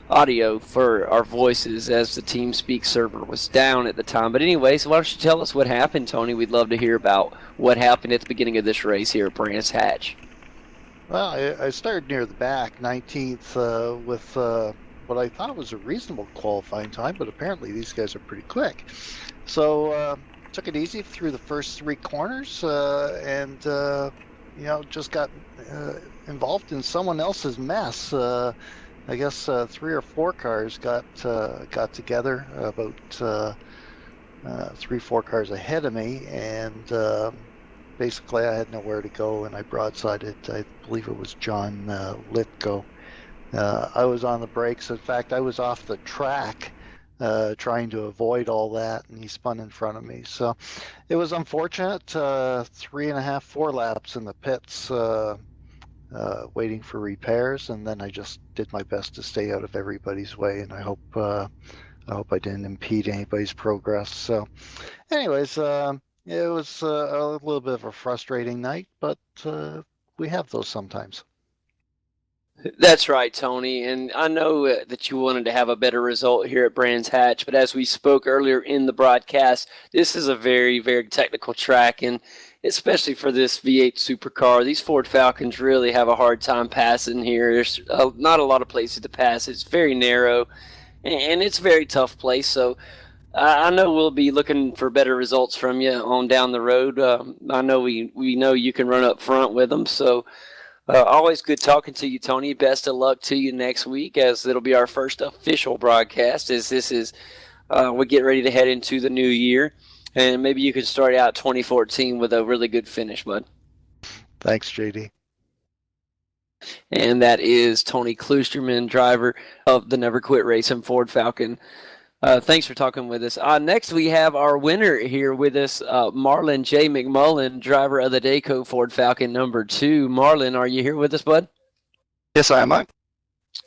audio for our voices as the TeamSpeak server was down at the time. But anyways, why don't you tell us what happened, Tony? We'd love to hear about what happened at the beginning of this race here at Brands Hatch. Well, I started near the back, 19th, with what I thought was a reasonable qualifying time, but apparently these guys are pretty quick. So took it easy through the first 3 corners, and just got involved in someone else's mess. I guess 3 or 4 cars got together about 3-4 cars ahead of me, and basically I had nowhere to go, and I broadsided, I believe it was John Litko. I was on the brakes. In fact, I was off the track trying to avoid all that, and he spun in front of me. So it was unfortunate. 3.5, 4 laps in the pits waiting for repairs, and then I just did my best to stay out of everybody's way, and I hope I didn't impede anybody's progress. So anyways, it was a little bit of a frustrating night, but we have those sometimes. That's right, Tony, and I know that you wanted to have a better result here at Brands Hatch, but as we spoke earlier in the broadcast, this is a very, very technical track, and especially for this V8 supercar, these Ford Falcons really have a hard time passing here. There's not a lot of places to pass. It's very narrow, and it's a very tough place, so I know we'll be looking for better results from you on down the road. I know we know you can run up front with them, so always good talking to you, Tony. Best of luck to you next week, as it'll be our first official broadcast, as this is we get ready to head into the new year, and maybe you could start out 2014 with a really good finish, bud. Thanks, JD. And that is Tony Klusterman, driver of the Never Quit Racing Ford Falcon. Thanks for talking with us. Next, we have our winner here with us, Marlon J. McMullen, driver of the Dayco Ford Falcon number 2. Marlon, are you here with us, bud? Yes, I am, mate.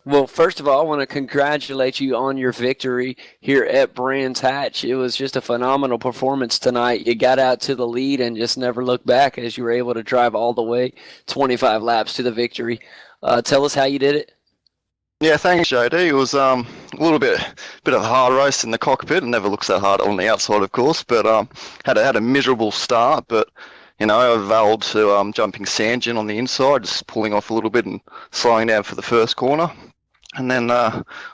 Well, first of all, I want to congratulate you on your victory here at Brands Hatch. It was just a phenomenal performance tonight. You got out to the lead and just never looked back as you were able to drive all the way 25 laps to the victory. Tell us how you did it. Yeah, thanks, JD. It was a little bit of a hard race in the cockpit. It never looks that hard on the outside, of course, but had a miserable start. But I vowed to jumping Sanjin on the inside, just pulling off a little bit and slowing down for the first corner. And then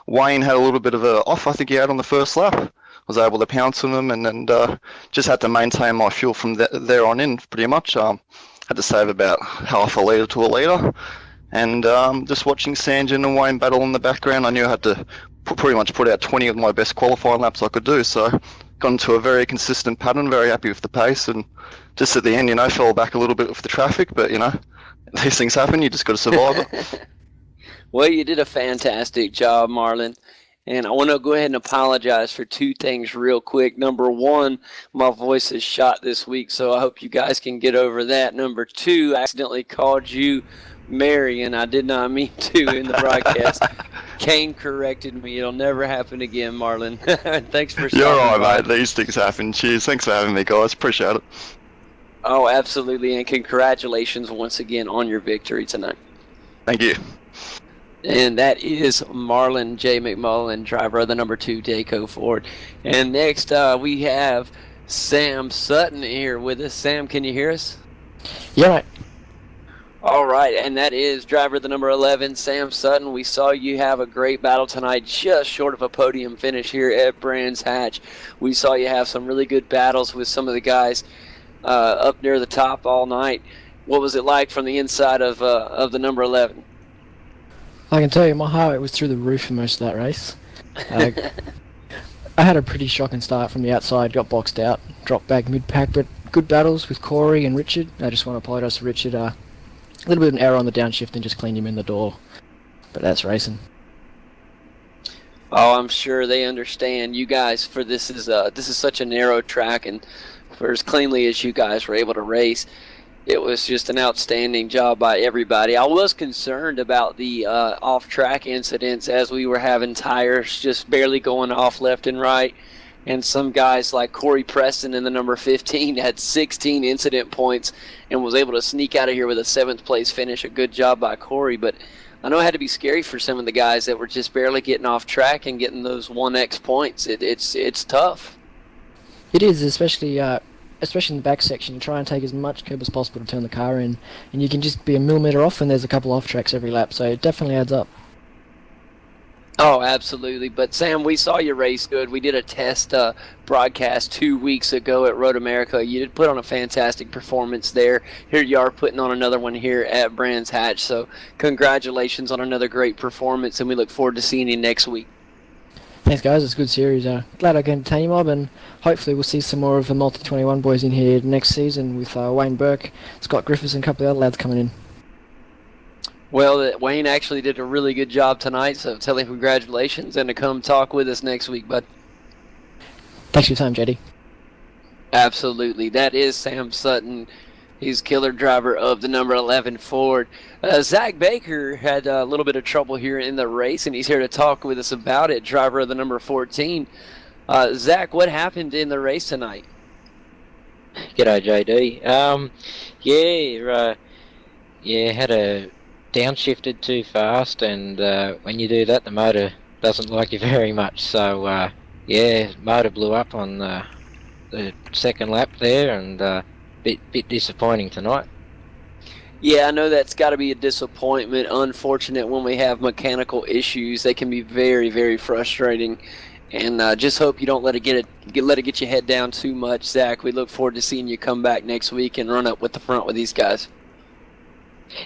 Wayne had a little bit of a off, I think he had on the first lap. Was able to pounce on him, and then just had to maintain my fuel from there on in, pretty much. Had to save about half a litre to a litre. And just watching Sanjin and Wayne battle in the background, I knew I had to pretty much put out 20 of my best qualifying laps I could do. So got into a very consistent pattern, very happy with the pace, and just at the end, fell back a little bit with the traffic, but these things happen, you just got to survive it. Well, you did a fantastic job, Marlon. And I want to go ahead and apologize for two things real quick. Number one, my voice is shot this week, so I hope you guys can get over that. Number two, I accidentally called you Mary, and I did not mean to in the broadcast. Kane corrected me. It'll never happen again, Marlon. Thanks for stopping You're all by. right, mate. These things happen. Cheers. Thanks for having me, guys. Appreciate it. Oh, absolutely, and congratulations once again on your victory tonight. Thank you. And that is Marlon J. McMullen, driver of the number 2 Dayco Ford. And next we have Sam Sutton here with us. Sam, can you hear us? Yeah, mate. All right, and that is driver of the number 11, Sam Sutton. We saw you have a great battle tonight, just short of a podium finish here at Brands Hatch. We saw you have some really good battles with some of the guys up near the top all night. What was it like from the inside of the number 11? I can tell you, my heart rate was through the roof for most of that race. I had a pretty shocking start from the outside, got boxed out, dropped back mid-pack, but good battles with Corey and Richard. I just want to apologise to Richard. A little bit of an error on the downshift and just cleaned him in the door. But that's racing. Oh, I'm sure they understand. You guys, for this is such a narrow track, and for as cleanly as you guys were able to race, it was just an outstanding job by everybody. I was concerned about the off-track incidents as we were having tires just barely going off left and right. And some guys like Corey Preston in the number 15 had 16 incident points and was able to sneak out of here with a 7th place finish. A good job by Corey. But I know it had to be scary for some of the guys that were just barely getting off track and getting those 1x points. It's tough. It is, especially in the back section. You try and take as much curb as possible to turn the car in, and you can just be a millimetre off, and there's a couple off tracks every lap, so it definitely adds up. Oh, absolutely. But Sam, we saw you race good. We did a test broadcast 2 weeks ago at Road America. You did put on a fantastic performance there. Here you are putting on another one here at Brands Hatch. So congratulations on another great performance, and we look forward to seeing you next week. Thanks, guys. It's a good series. Glad I can entertain you, Mob, and hopefully we'll see some more of the Multi-21 boys in here next season with Wayne Burke, Scott Griffiths, and a couple of other lads coming in. Well, Wayne actually did a really good job tonight, so tell him congratulations and to come talk with us next week, bud. Thanks for your time, JD. Absolutely. That is Sam Sutton. He's killer driver of the number 11 Ford. Zach Baker had a little bit of trouble here in the race, and he's here to talk with us about it, driver of the number 14. Zach, what happened in the race tonight? G'day, JD. Had a downshifted too fast, and when you do that, the motor doesn't like you very much. So, motor blew up on the second lap there, and bit disappointing tonight. Yeah, I know that's got to be a disappointment. Unfortunate when we have mechanical issues; they can be very, very frustrating. And just hope you don't let it get your head down too much, Zach. We look forward to seeing you come back next week and run up with the front with these guys.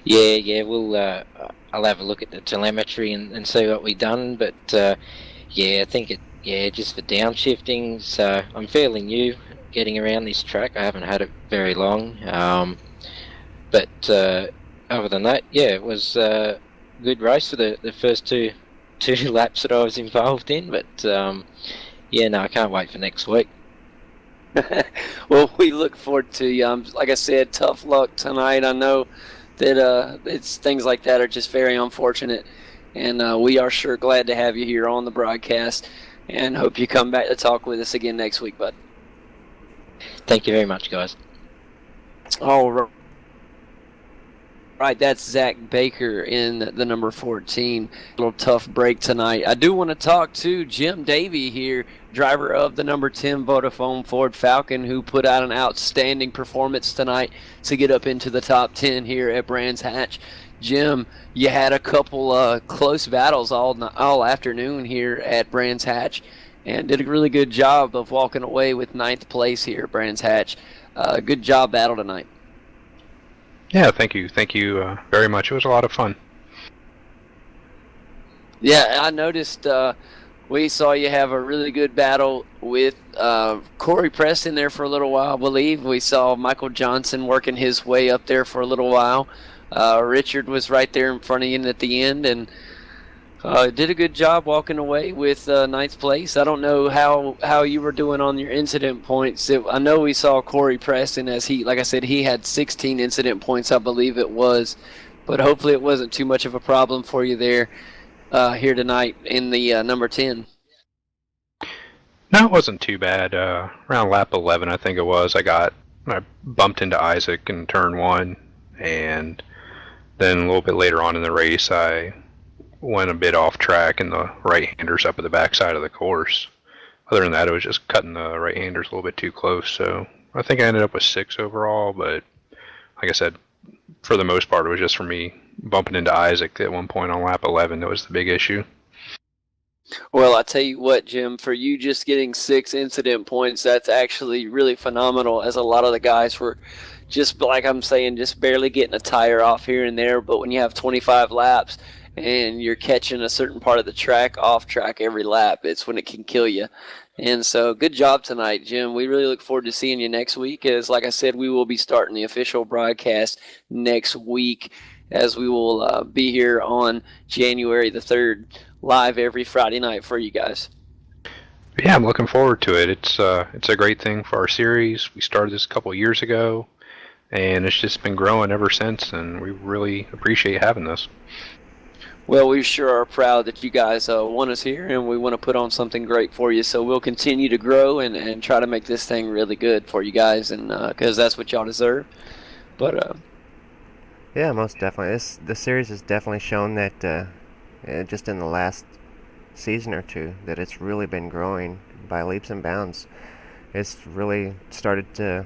We'll. I'll have a look at the telemetry and see what we've done. But I think just for downshifting. So I'm fairly new getting around this track. I haven't had it very long. But other than that, it was a good race for the first two laps that I was involved in. But I can't wait for next week. Well, we look forward to you. Like I said, tough luck tonight. I know that it's things like that are just very unfortunate, and we are sure glad to have you here on the broadcast, and hope you come back to talk with us again next week, bud. Thank you very much, guys. All right. Right, that's Zach Baker in the number 14. A little tough break tonight. I do want to talk to Jim Davey here, driver of the number 10 Vodafone Ford Falcon, who put out an outstanding performance tonight to get up into the top 10 here at Brands Hatch. Jim, you had a couple close battles all afternoon here at Brands Hatch and did a really good job of walking away with 9th place here at Brands Hatch. Good job battle tonight. Yeah, thank you very much. It was a lot of fun. Yeah, I noticed we saw you have a really good battle with Corey Preston there for a little while, I believe. We saw Michael Johnson working his way up there for a little while. Richard was right there in front of you at the end, and Did a good job walking away with ninth place. I don't know how you were doing on your incident points. I know we saw Corey Preston as like I said, he had 16 incident points, I believe it was. But hopefully it wasn't too much of a problem for you there here tonight in the number 10. No, it wasn't too bad. Around lap 11, I think it was, I bumped into Isaac in turn 1, and then a little bit later on in the race, I went a bit off track, and the right-handers up at the backside of the course. Other than that, it was just cutting the right-handers a little bit too close, so I think I ended up with 6 overall, but like I said, for the most part, it was just for me bumping into Isaac at one point on lap 11 that was the big issue. Well, I tell you what, Jim, for you just getting 6 incident points, that's actually really phenomenal, as a lot of the guys were just, like I'm saying, just barely getting a tire off here and there. But when you have 25 laps and you're catching a certain part of the track off track every lap, it's when it can kill you. And so good job tonight, Jim. We really look forward to seeing you next week, as like I said, we will be starting the official broadcast next week, as we will be here on January the 3rd, live every Friday night for you guys. Yeah, I'm looking forward to it. It's a great thing for our series. We started this a couple of years ago, and it's just been growing ever since, and we really appreciate having this. Well, we sure are proud that you guys want us here, and we want to put on something great for you. So we'll continue to grow and try to make this thing really good for you guys, and because that's what y'all deserve. But yeah, most definitely. The series has definitely shown that just in the last season or two that it's really been growing by leaps and bounds. It's really started to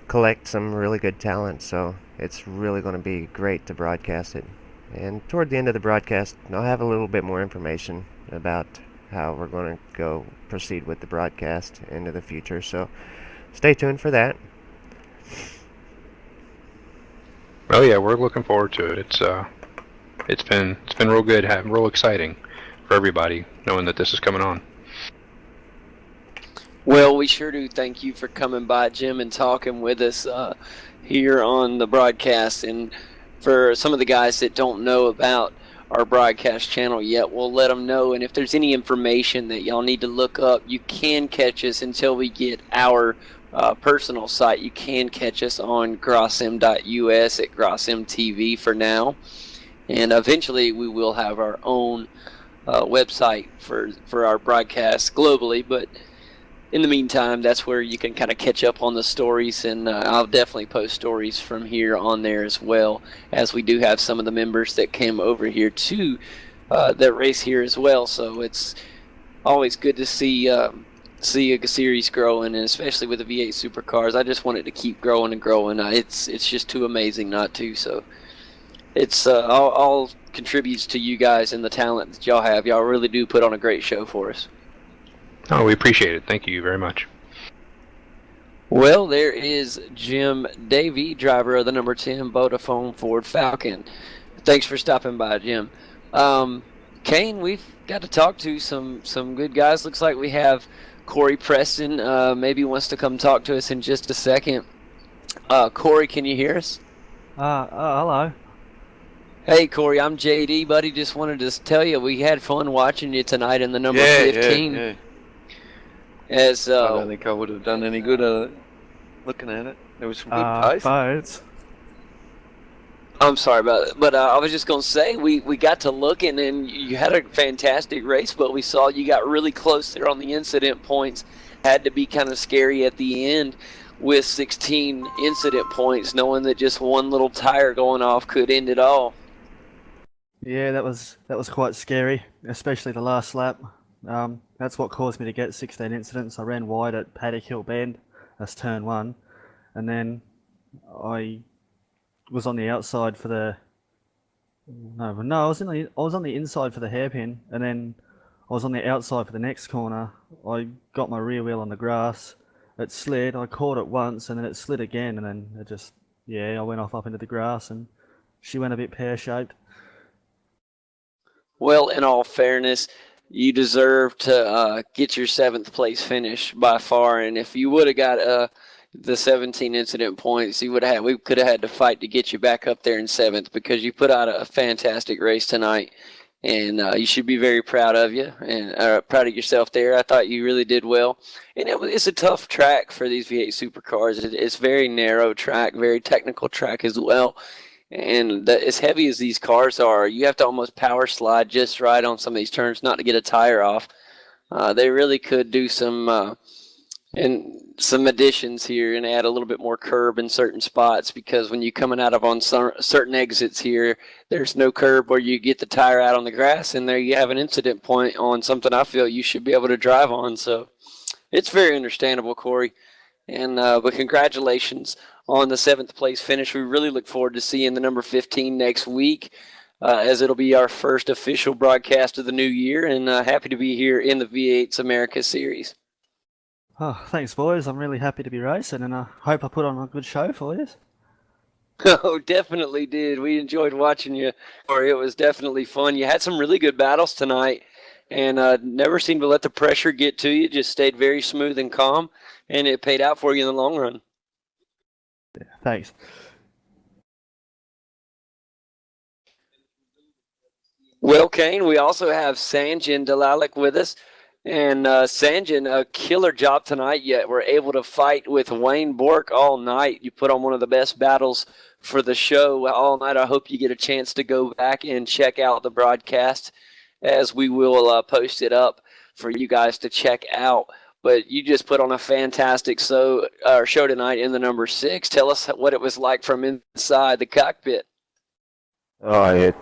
collect some really good talent, so it's really going to be great to broadcast it. And toward the end of the broadcast, I'll have a little bit more information about how we're going to proceed with the broadcast into the future. So stay tuned for that. Well, yeah, we're looking forward to it. It's been real good, real exciting for everybody knowing that this is coming on. Well, we sure do thank you for coming by, Jim, and talking with us here on the broadcast. And for some of the guys that don't know about our broadcast channel yet, we'll let them know. And if there's any information that y'all need to look up, you can catch us until we get our personal site. You can catch us on grossm.us at grossmtv for now. And eventually we will have our own website for our broadcast globally. But in the meantime, that's where you can kind of catch up on the stories, and I'll definitely post stories from here on there as well, as we do have some of the members that came over here to that race here as well. So it's always good to see a series growing, and especially with the V8 Supercars. I just want it to keep growing and growing. It's just too amazing not to. So it's all contributes to you guys and the talent that y'all have. Y'all really do put on a great show for us. Oh, we appreciate it. Thank you very much. Well, there is Jim Davey, driver of the number 10 Vodafone Ford Falcon. Thanks for stopping by, Jim. Kane, we've got to talk to some good guys. Looks like we have Corey Preston maybe wants to come talk to us in just a second. Corey, can you hear us? Hello. Hey, Corey, I'm JD, buddy. Just wanted to tell you we had fun watching you tonight in the number 15. Yeah. I don't think I would have done any good looking at it. There was some good pace. Boats. I'm sorry about it, but I was just going to say we got to looking, and you had a fantastic race, but we saw you got really close there on the incident points. Had to be kind of scary at the end with 16 incident points, knowing that just one little tire going off could end it all. Yeah, that was quite scary, especially the last lap. That's what caused me to get 16 incidents. I ran wide at Paddock Hill Bend, that's turn 1, and then I was on the outside for the I was on the inside for the hairpin, and then I was on the outside for the next corner. I got my rear wheel on the grass. It slid. I caught it once, and then it slid again, and then I went off up into the grass, and she went a bit pear-shaped. Well, in all fairness, you deserve to get your 7th place finish by far, and if you would have got the 17 incident points, we could have had to fight to get you back up there in 7th, because you put out a fantastic race tonight, and you should be very proud of you and proud of yourself there. I thought you really did well, and it's a tough track for these V8 supercars. It's very narrow track, very technical track as well, and as heavy as these cars are, you have to almost power slide just right on some of these turns not to get a tire off. They really could do some additions here and add a little bit more curb in certain spots, because when you're coming out of on certain exits here, there's no curb where you get the tire out on the grass, and there you have an incident point on something I feel you should be able to drive on. So it's very understandable, Corey. And but congratulations on the 7th place finish. We really look forward to seeing the number 15 next week, as it'll be our first official broadcast of the new year, and happy to be here in the V8's America Series. Oh, thanks, boys. I'm really happy to be racing, and I hope I put on a good show for you. Oh, definitely did. We enjoyed watching you, Corey. It was definitely fun. You had some really good battles tonight, and never seemed to let the pressure get to you. Just stayed very smooth and calm, and it paid out for you in the long run. Yeah, thanks. Well, Kane, we also have Sanjin Dalalik with us. And Sanjin, a killer job tonight, yet we're able to fight with Wayne Bork all night. You put on one of the best battles for the show all night. I hope you get a chance to go back and check out the broadcast, as we will post it up for you guys to check out. But you just put on a fantastic show tonight in the number 6. Tell us what it was like from inside the cockpit. Oh, it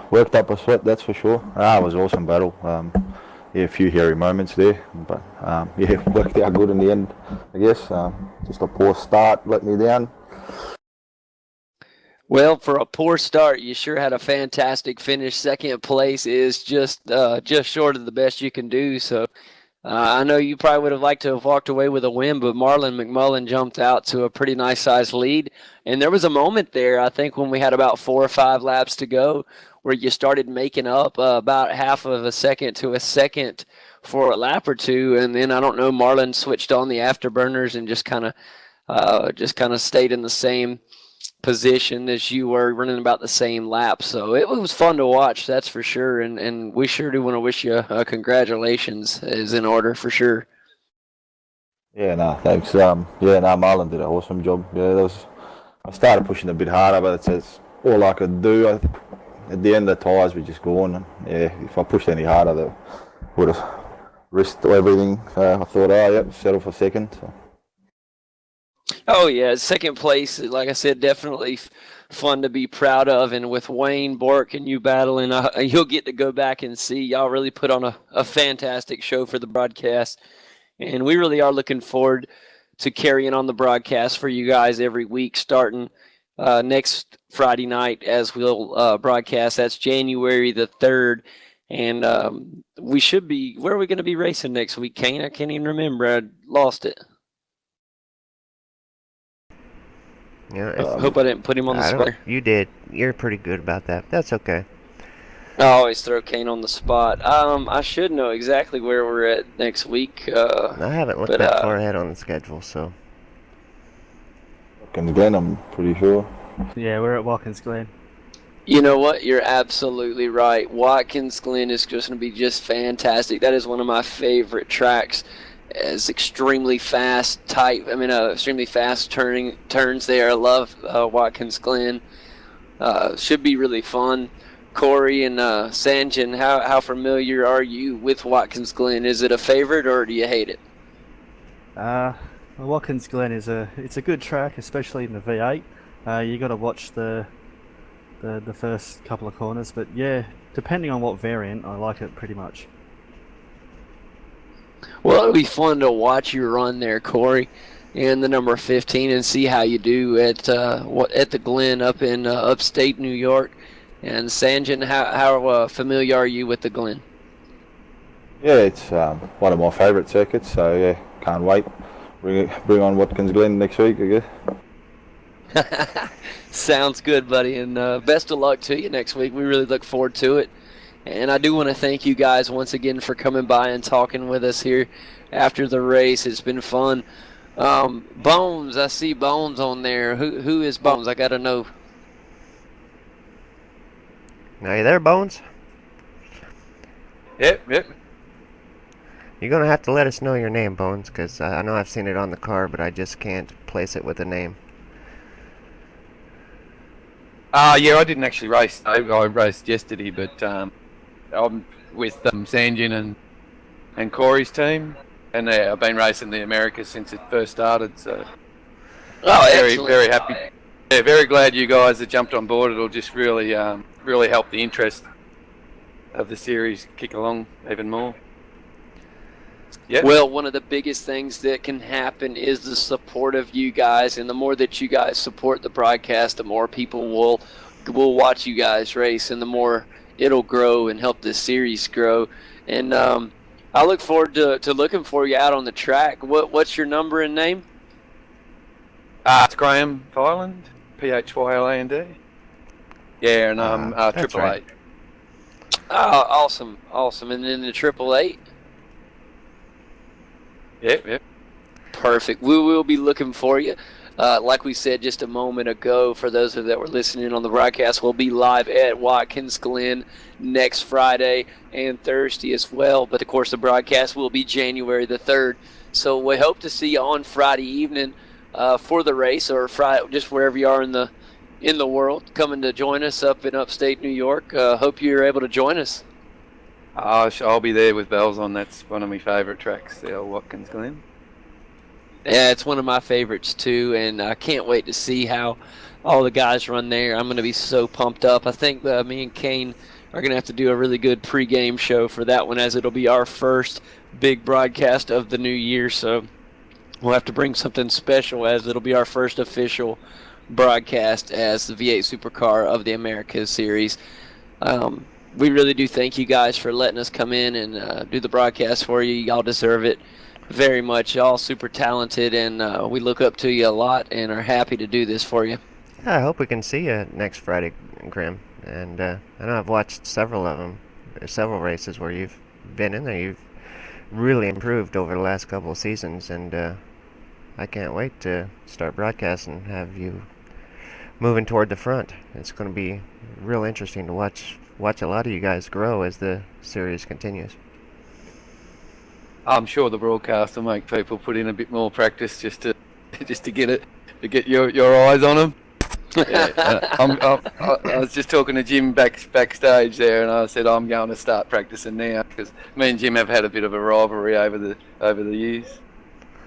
worked up a sweat, that's for sure. It was an awesome battle. Yeah, a few hairy moments there, but yeah, worked out good in the end, I guess. Just a poor start let me down. Well, for a poor start, you sure had a fantastic finish. 2nd place is just short of the best you can do. So I know you probably would have liked to have walked away with a win, but Marlon McMullen jumped out to a pretty nice sized lead. And there was a moment there, I think, when we had about 4 or 5 laps to go, where you started making up about half of a second to a second for a lap or two, and then I don't know, Marlon switched on the afterburners and just kind of stayed in the same position as you were, running about the same lap. So it was fun to watch, that's for sure, and we sure do want to wish you congratulations is in order for sure. Yeah, no, thanks. Marlon did an awesome job. Yeah, I started pushing a bit harder, but it's all I could do. At the end, the tyres were just gone. And yeah, if I pushed any harder, that would have risked everything. I thought, settle for 2nd. So. Oh, yeah, 2nd place, like I said, definitely fun to be proud of. And with Wayne Bork and you battling, you'll get to go back and see. Y'all really put on a fantastic show for the broadcast. And we really are looking forward to carrying on the broadcast for you guys every week, starting next Friday night, as we'll broadcast. That's January the 3rd. And we should be, where are we going to be racing next week, Kane? I can't even remember. I lost it. Yeah, I hope I didn't put him on the spot. You did. You're pretty good about that. That's okay. I always throw Kane on the spot. I should know exactly where we're at next week. I haven't looked that far ahead on the schedule, so. Watkins Glen, I'm pretty sure. Yeah, we're at Watkins Glen. You know what? You're absolutely right. Watkins Glen is just going to be just fantastic. That is one of my favorite tracks. It's extremely fast, extremely fast turns there. I love Watkins Glen. Should be really fun. Corey and Sanjin, how familiar are you with Watkins Glen? Is it a favorite or do you hate it? Watkins Glen it's a good track, especially in the V8. You got to watch the first couple of corners, but yeah, depending on what variant, I like it pretty much. Well, it'll be fun to watch you run there, Corey, in the number 15, and see how you do at the Glen up in upstate New York. And Sanjin, how familiar are you with the Glen? Yeah, it's one of my favourite circuits, so yeah, can't wait. Bring on Watkins Glen next week, I guess. Sounds good, buddy, and best of luck to you next week. We really look forward to it. And I do want to thank you guys once again for coming by and talking with us here after the race. It's been fun. Bones, I see Bones on there. Who is Bones? I got to know. Are you there, Bones? Yep. You're going to have to let us know your name, Bones, because I know I've seen it on the car, but I just can't place it with a name. Yeah, I didn't actually race. I raced yesterday, but I'm with Sanjin and Corey's team, and I've been racing the Americas since it first started. So very happy. Yeah, very glad you guys have jumped on board. It'll just really help the interest of the series kick along even more. Yep. Well, one of the biggest things that can happen is the support of you guys, and the more that you guys support the broadcast, the more people will watch you guys race, and the more it'll grow and help the series grow. And I look forward to looking for you out on the track. What's your number and name? It's Graham Hyland, Phyland. Yeah, and that's 888. right. Awesome. And then the 888. Yep. Perfect. We will be looking for you. Like we said just a moment ago, for those that were listening on the broadcast, we'll be live at Watkins Glen next Friday and Thursday as well. But, of course, the broadcast will be January the 3rd. So we hope to see you on Friday evening for the race, or Friday, just wherever you are in the world, coming to join us up in upstate New York. Hope you're able to join us. I'll be there with bells on. That's one of my favourite tracks, the old Watkins Glen. Yeah, it's one of my favorites too, and I can't wait to see how all the guys run there. I'm going to be so pumped up. I think me and Kane are going to have to do a really good pregame show for that one, as it'll be our first big broadcast of the new year. So we'll have to bring something special, as it'll be our first official broadcast as the V8 Supercar of the Americas Series. We really do thank you guys for letting us come in and do the broadcast for you. Y'all deserve it very much. Y'all super talented, and we look up to you a lot and are happy to do this for you. Yeah, I hope we can see you next Friday, Grim. And I know I've watched several of them, several races where you've been in there. You've really improved over the last couple of seasons, and I can't wait to start broadcasting and have you moving toward the front. It's going to be real interesting to watch a lot of you guys grow as the series continues. I'm sure the broadcast will make people put in a bit more practice just to get your eyes on them. Yeah, I was just talking to Jim backstage there, and I said I'm going to start practicing now, because me and Jim have had a bit of a rivalry over the years.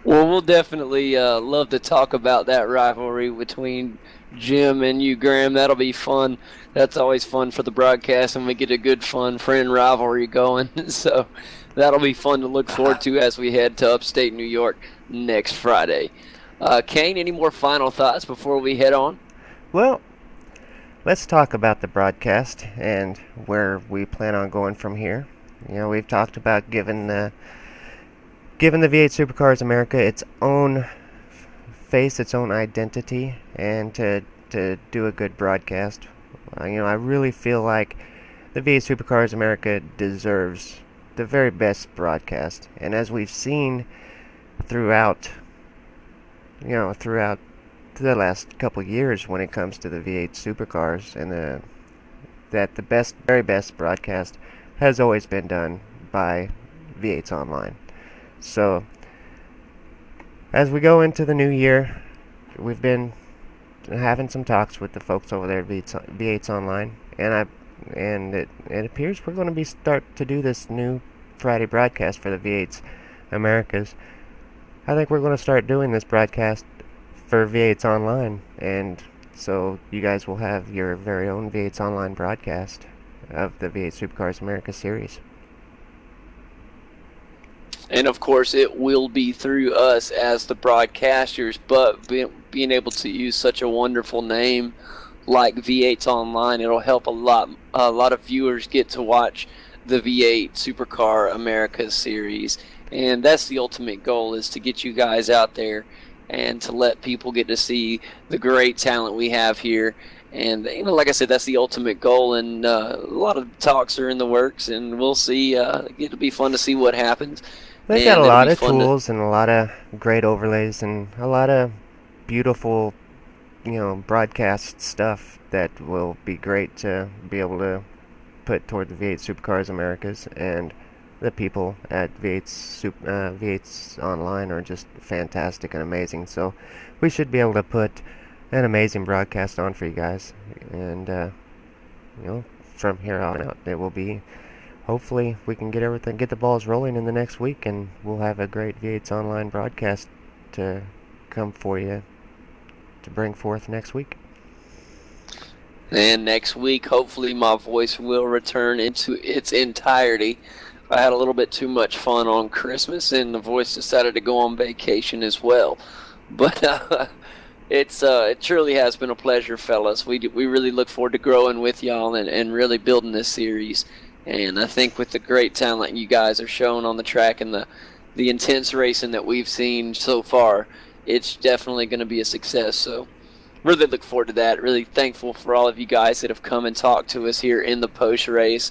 Well, we'll definitely love to talk about that rivalry between Jim and you, Graham. That'll be fun. That's always fun for the broadcast, and we get a good, fun friend rivalry going. So that'll be fun to look forward to as we head to upstate New York next Friday. Kane, any more final thoughts before we head on? Well, let's talk about the broadcast and where we plan on going from here. You know, we've talked about giving the V8 Supercars America its own face, its own identity, and to do a good broadcast. You know, I really feel like the V8 Supercars America deserves the very best broadcast. And as we've seen throughout the last couple years when it comes to the V8 Supercars, and the very best broadcast has always been done by V8's Online. So as we go into the new year, we've been having some talks with the folks over there at V8's Online, and it appears we're going to start to do this new Friday broadcast for the V8's Americas. I think we're going to start doing this broadcast for V8's Online, and so you guys will have your very own V8's Online broadcast of the V8 Supercars America series. And of course, it will be through us as the broadcasters, but being able to use such a wonderful name like V8's Online, it'll help a lot of viewers get to watch the V8 Supercar America series. And that's the ultimate goal, is to get you guys out there and to let people get to see the great talent we have here. And, you know, like I said, that's the ultimate goal, and a lot of talks are in the works, and we'll see. It'll be fun to see what happens. They've got a lot of tools and a lot of great overlays and a lot of beautiful, broadcast stuff that will be great to be able to put toward the V8 Supercars Americas. And the people at V8's Online are just fantastic and amazing. So we should be able to put an amazing broadcast on for you guys. And, from here on out, it will be, hopefully we can get the balls rolling in the next week, and we'll have a great V8's Online broadcast to come for you to bring forth next week. And next week, hopefully, my voice will return into its entirety. I had a little bit too much fun on Christmas, and the voice decided to go on vacation as well. But it truly has been a pleasure, fellas. We really look forward to growing with y'all and really building this series. And I think with the great talent you guys are showing on the track and the intense racing that we've seen so far, it's definitely going to be a success. So really look forward to that. Really thankful for all of you guys that have come and talked to us here in the post race.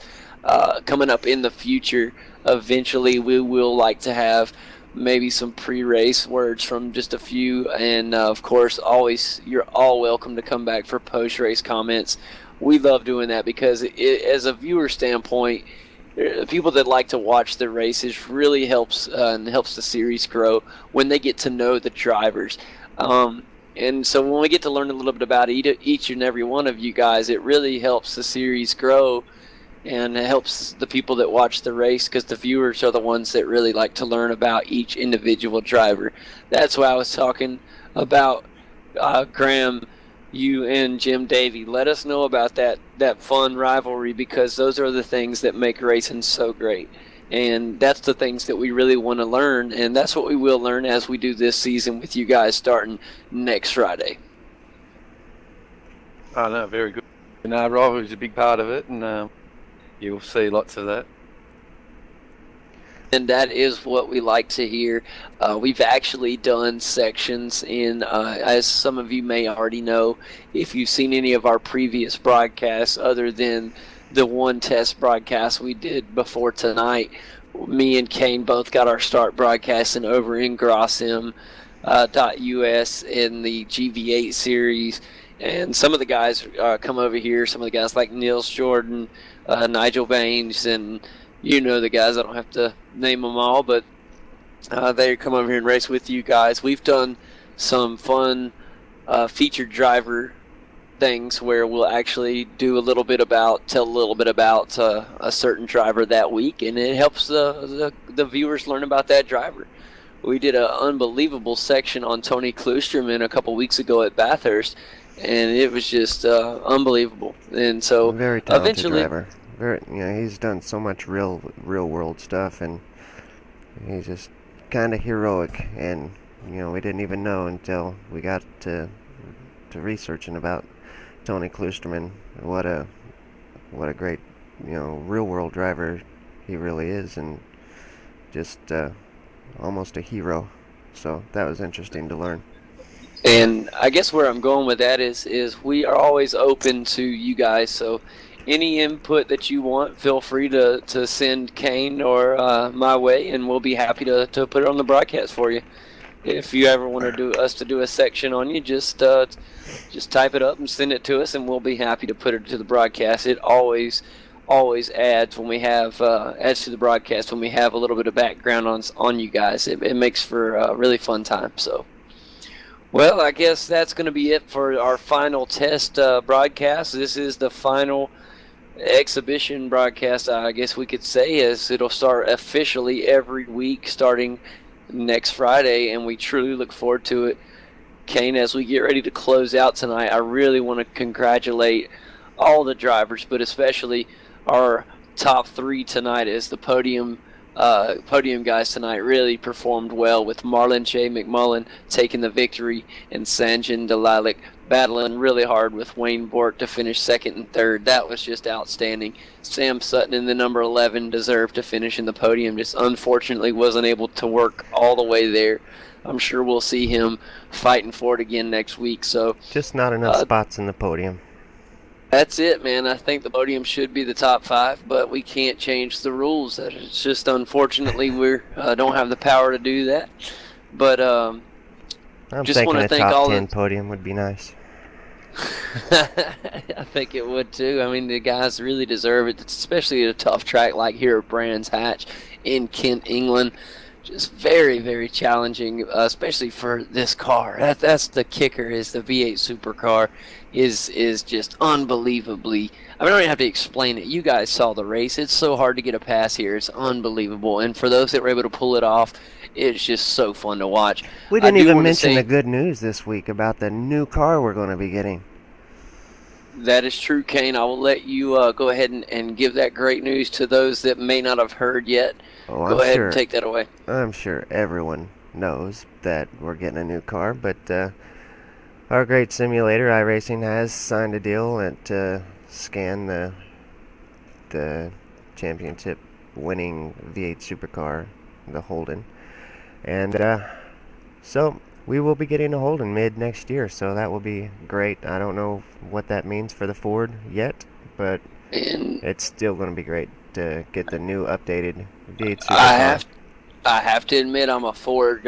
Coming up in the future, eventually we will like to have maybe some pre-race words from just a few, and of course always you're all welcome to come back for post-race comments. We love doing that because as a viewer standpoint, people that like to watch the races really helps and helps the series grow when they get to know the drivers. And so when we get to learn a little bit about each and every one of you guys, it really helps the series grow, and it helps the people that watch the race because the viewers are the ones that really like to learn about each individual driver. That's why I was talking about Graham, you and Jim Davey. Let us know about that fun rivalry, because those are the things that make racing so great. And that's the things that we really want to learn, and that's what we will learn as we do this season with you guys starting next Friday. Oh, no, very good. And rivalry is a big part of it, and you'll see lots of that. And that is what we like to hear. We've actually done sections in, as some of you may already know, if you've seen any of our previous broadcasts other than the one test broadcast we did before tonight, me and Kane both got our start broadcasting over in Grossim.us in the GV8 series. And some of the guys come over here, some of the guys like Nils Jordan, Nigel Baines, and the guys, I don't have to name them all, but they come over here and race with you guys. We've done some fun featured driver things where we'll actually tell a little bit about a certain driver that week, and it helps the viewers learn about that driver. We did an unbelievable section on Tony Klusterman a couple weeks ago at Bathurst, and it was just unbelievable. And so very talented eventually, driver. He's done so much real world stuff, and he's just kind of heroic. And we didn't even know until we got to researching about Tony Klusterman what a great real world driver he really is, and just almost a hero. So that was interesting to learn. And I guess where I'm going with that is we are always open to you guys. So any input that you want, feel free to send Kane or my way, and we'll be happy to put it on the broadcast for you. If you ever want to do a section on you, just type it up and send it to us, and we'll be happy to put it to the broadcast. It always adds when we have adds to the broadcast when we have a little bit of background on you guys. It makes for a really fun time. So, well, I guess that's going to be it for our final test broadcast. This is the final exhibition broadcast, I guess we could say, as it'll start officially every week starting next Friday, and we truly look forward to it. Kane, as we get ready to close out tonight, I really want to congratulate all the drivers, but especially our top three tonight, as the podium guys tonight really performed well, with Marlon J. McMullen taking the victory and Sanjin Delilac battling really hard with Wayne Bork to finish second and third. That was just outstanding. Sam Sutton in the number 11 deserved to finish in the podium, just unfortunately wasn't able to work all the way there. I'm sure we'll see him fighting for it again next week. So just not enough spots in the podium. That's it, man. I think the podium should be the top 5, but we can't change the rules. It's just, unfortunately, we don't have the power to do that. But I'm just thinking want to a thank top all 10 podium would be nice. I think it would too. I mean, the guys really deserve it, especially at a tough track like here at Brands Hatch. in Kent, England. Just very, very challenging, especially for this car. That's the kicker. Is the V8 supercar is just unbelievably. I don't even have to explain it. You guys saw the race. It's so hard to get a pass here. It's unbelievable. And for those that were able to pull it off, it's just so fun to watch. We didn't even mention the good news this week about the new car we're going to be getting. That is true, Kane. I will let you go ahead and give that great news to those that may not have heard yet. Go ahead and take that away. I'm sure everyone knows that we're getting a new car, but our great simulator, iRacing, has signed a deal to scan the championship-winning V8 supercar, the Holden. And so we will be getting a Holden mid next year, so that will be great. I don't know what that means for the Ford yet, but it's still going to be great to get the new updated V8 supercar. I have to admit I'm a Ford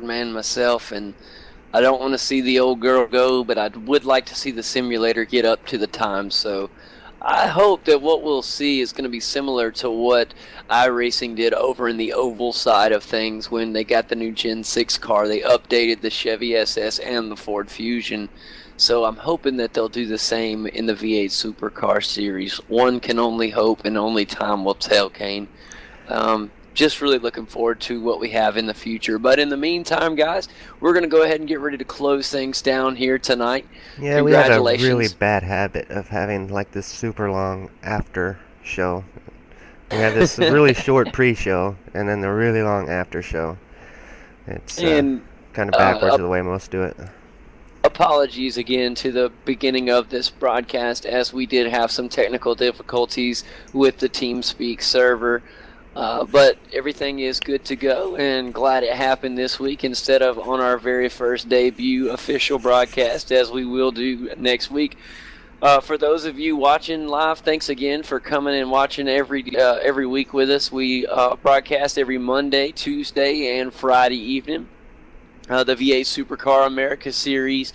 man myself, and I don't want to see the old girl go, but I would like to see the simulator get up to the time. So I hope that what we'll see is going to be similar to what iRacing did over in the oval side of things when they got the new Gen 6 car. They updated the Chevy SS and the Ford Fusion. So I'm hoping that they'll do the same in the V8 Supercar series. One can only hope, and only time will tell, Kane. Just really looking forward to what we have in the future. But in the meantime, guys, we're going to go ahead and get ready to close things down here tonight. Yeah, we had a really bad habit of having like this super long after show. We had this really short pre-show and then the really long after show. It's kind of backwards of the way most do it. Apologies again to the beginning of this broadcast, as we did have some technical difficulties with the TeamSpeak server. But everything is good to go, and glad it happened this week instead of on our very first debut official broadcast, as we will do next week. For those of you watching live, thanks again for coming and watching every week with us. We broadcast every Monday, Tuesday, and Friday evening. The V8 Supercar America Series,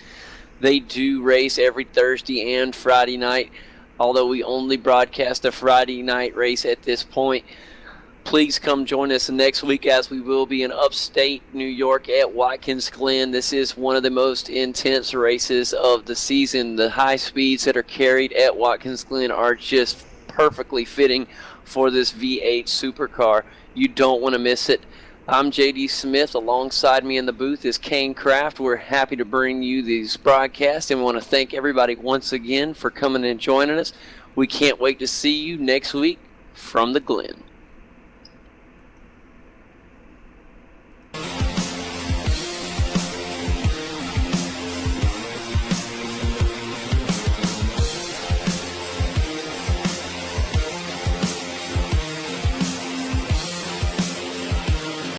they do race every Thursday and Friday night, although we only broadcast a Friday night race at this point. Please come join us next week, as we will be in upstate New York at Watkins Glen. This is one of the most intense races of the season. The high speeds that are carried at Watkins Glen are just perfectly fitting for this V8 supercar. You don't want to miss it. I'm JD Smith. Alongside me in the booth is Kane Kraft. We're happy to bring you these broadcasts, and we want to thank everybody once again for coming and joining us. We can't wait to see you next week from the Glen.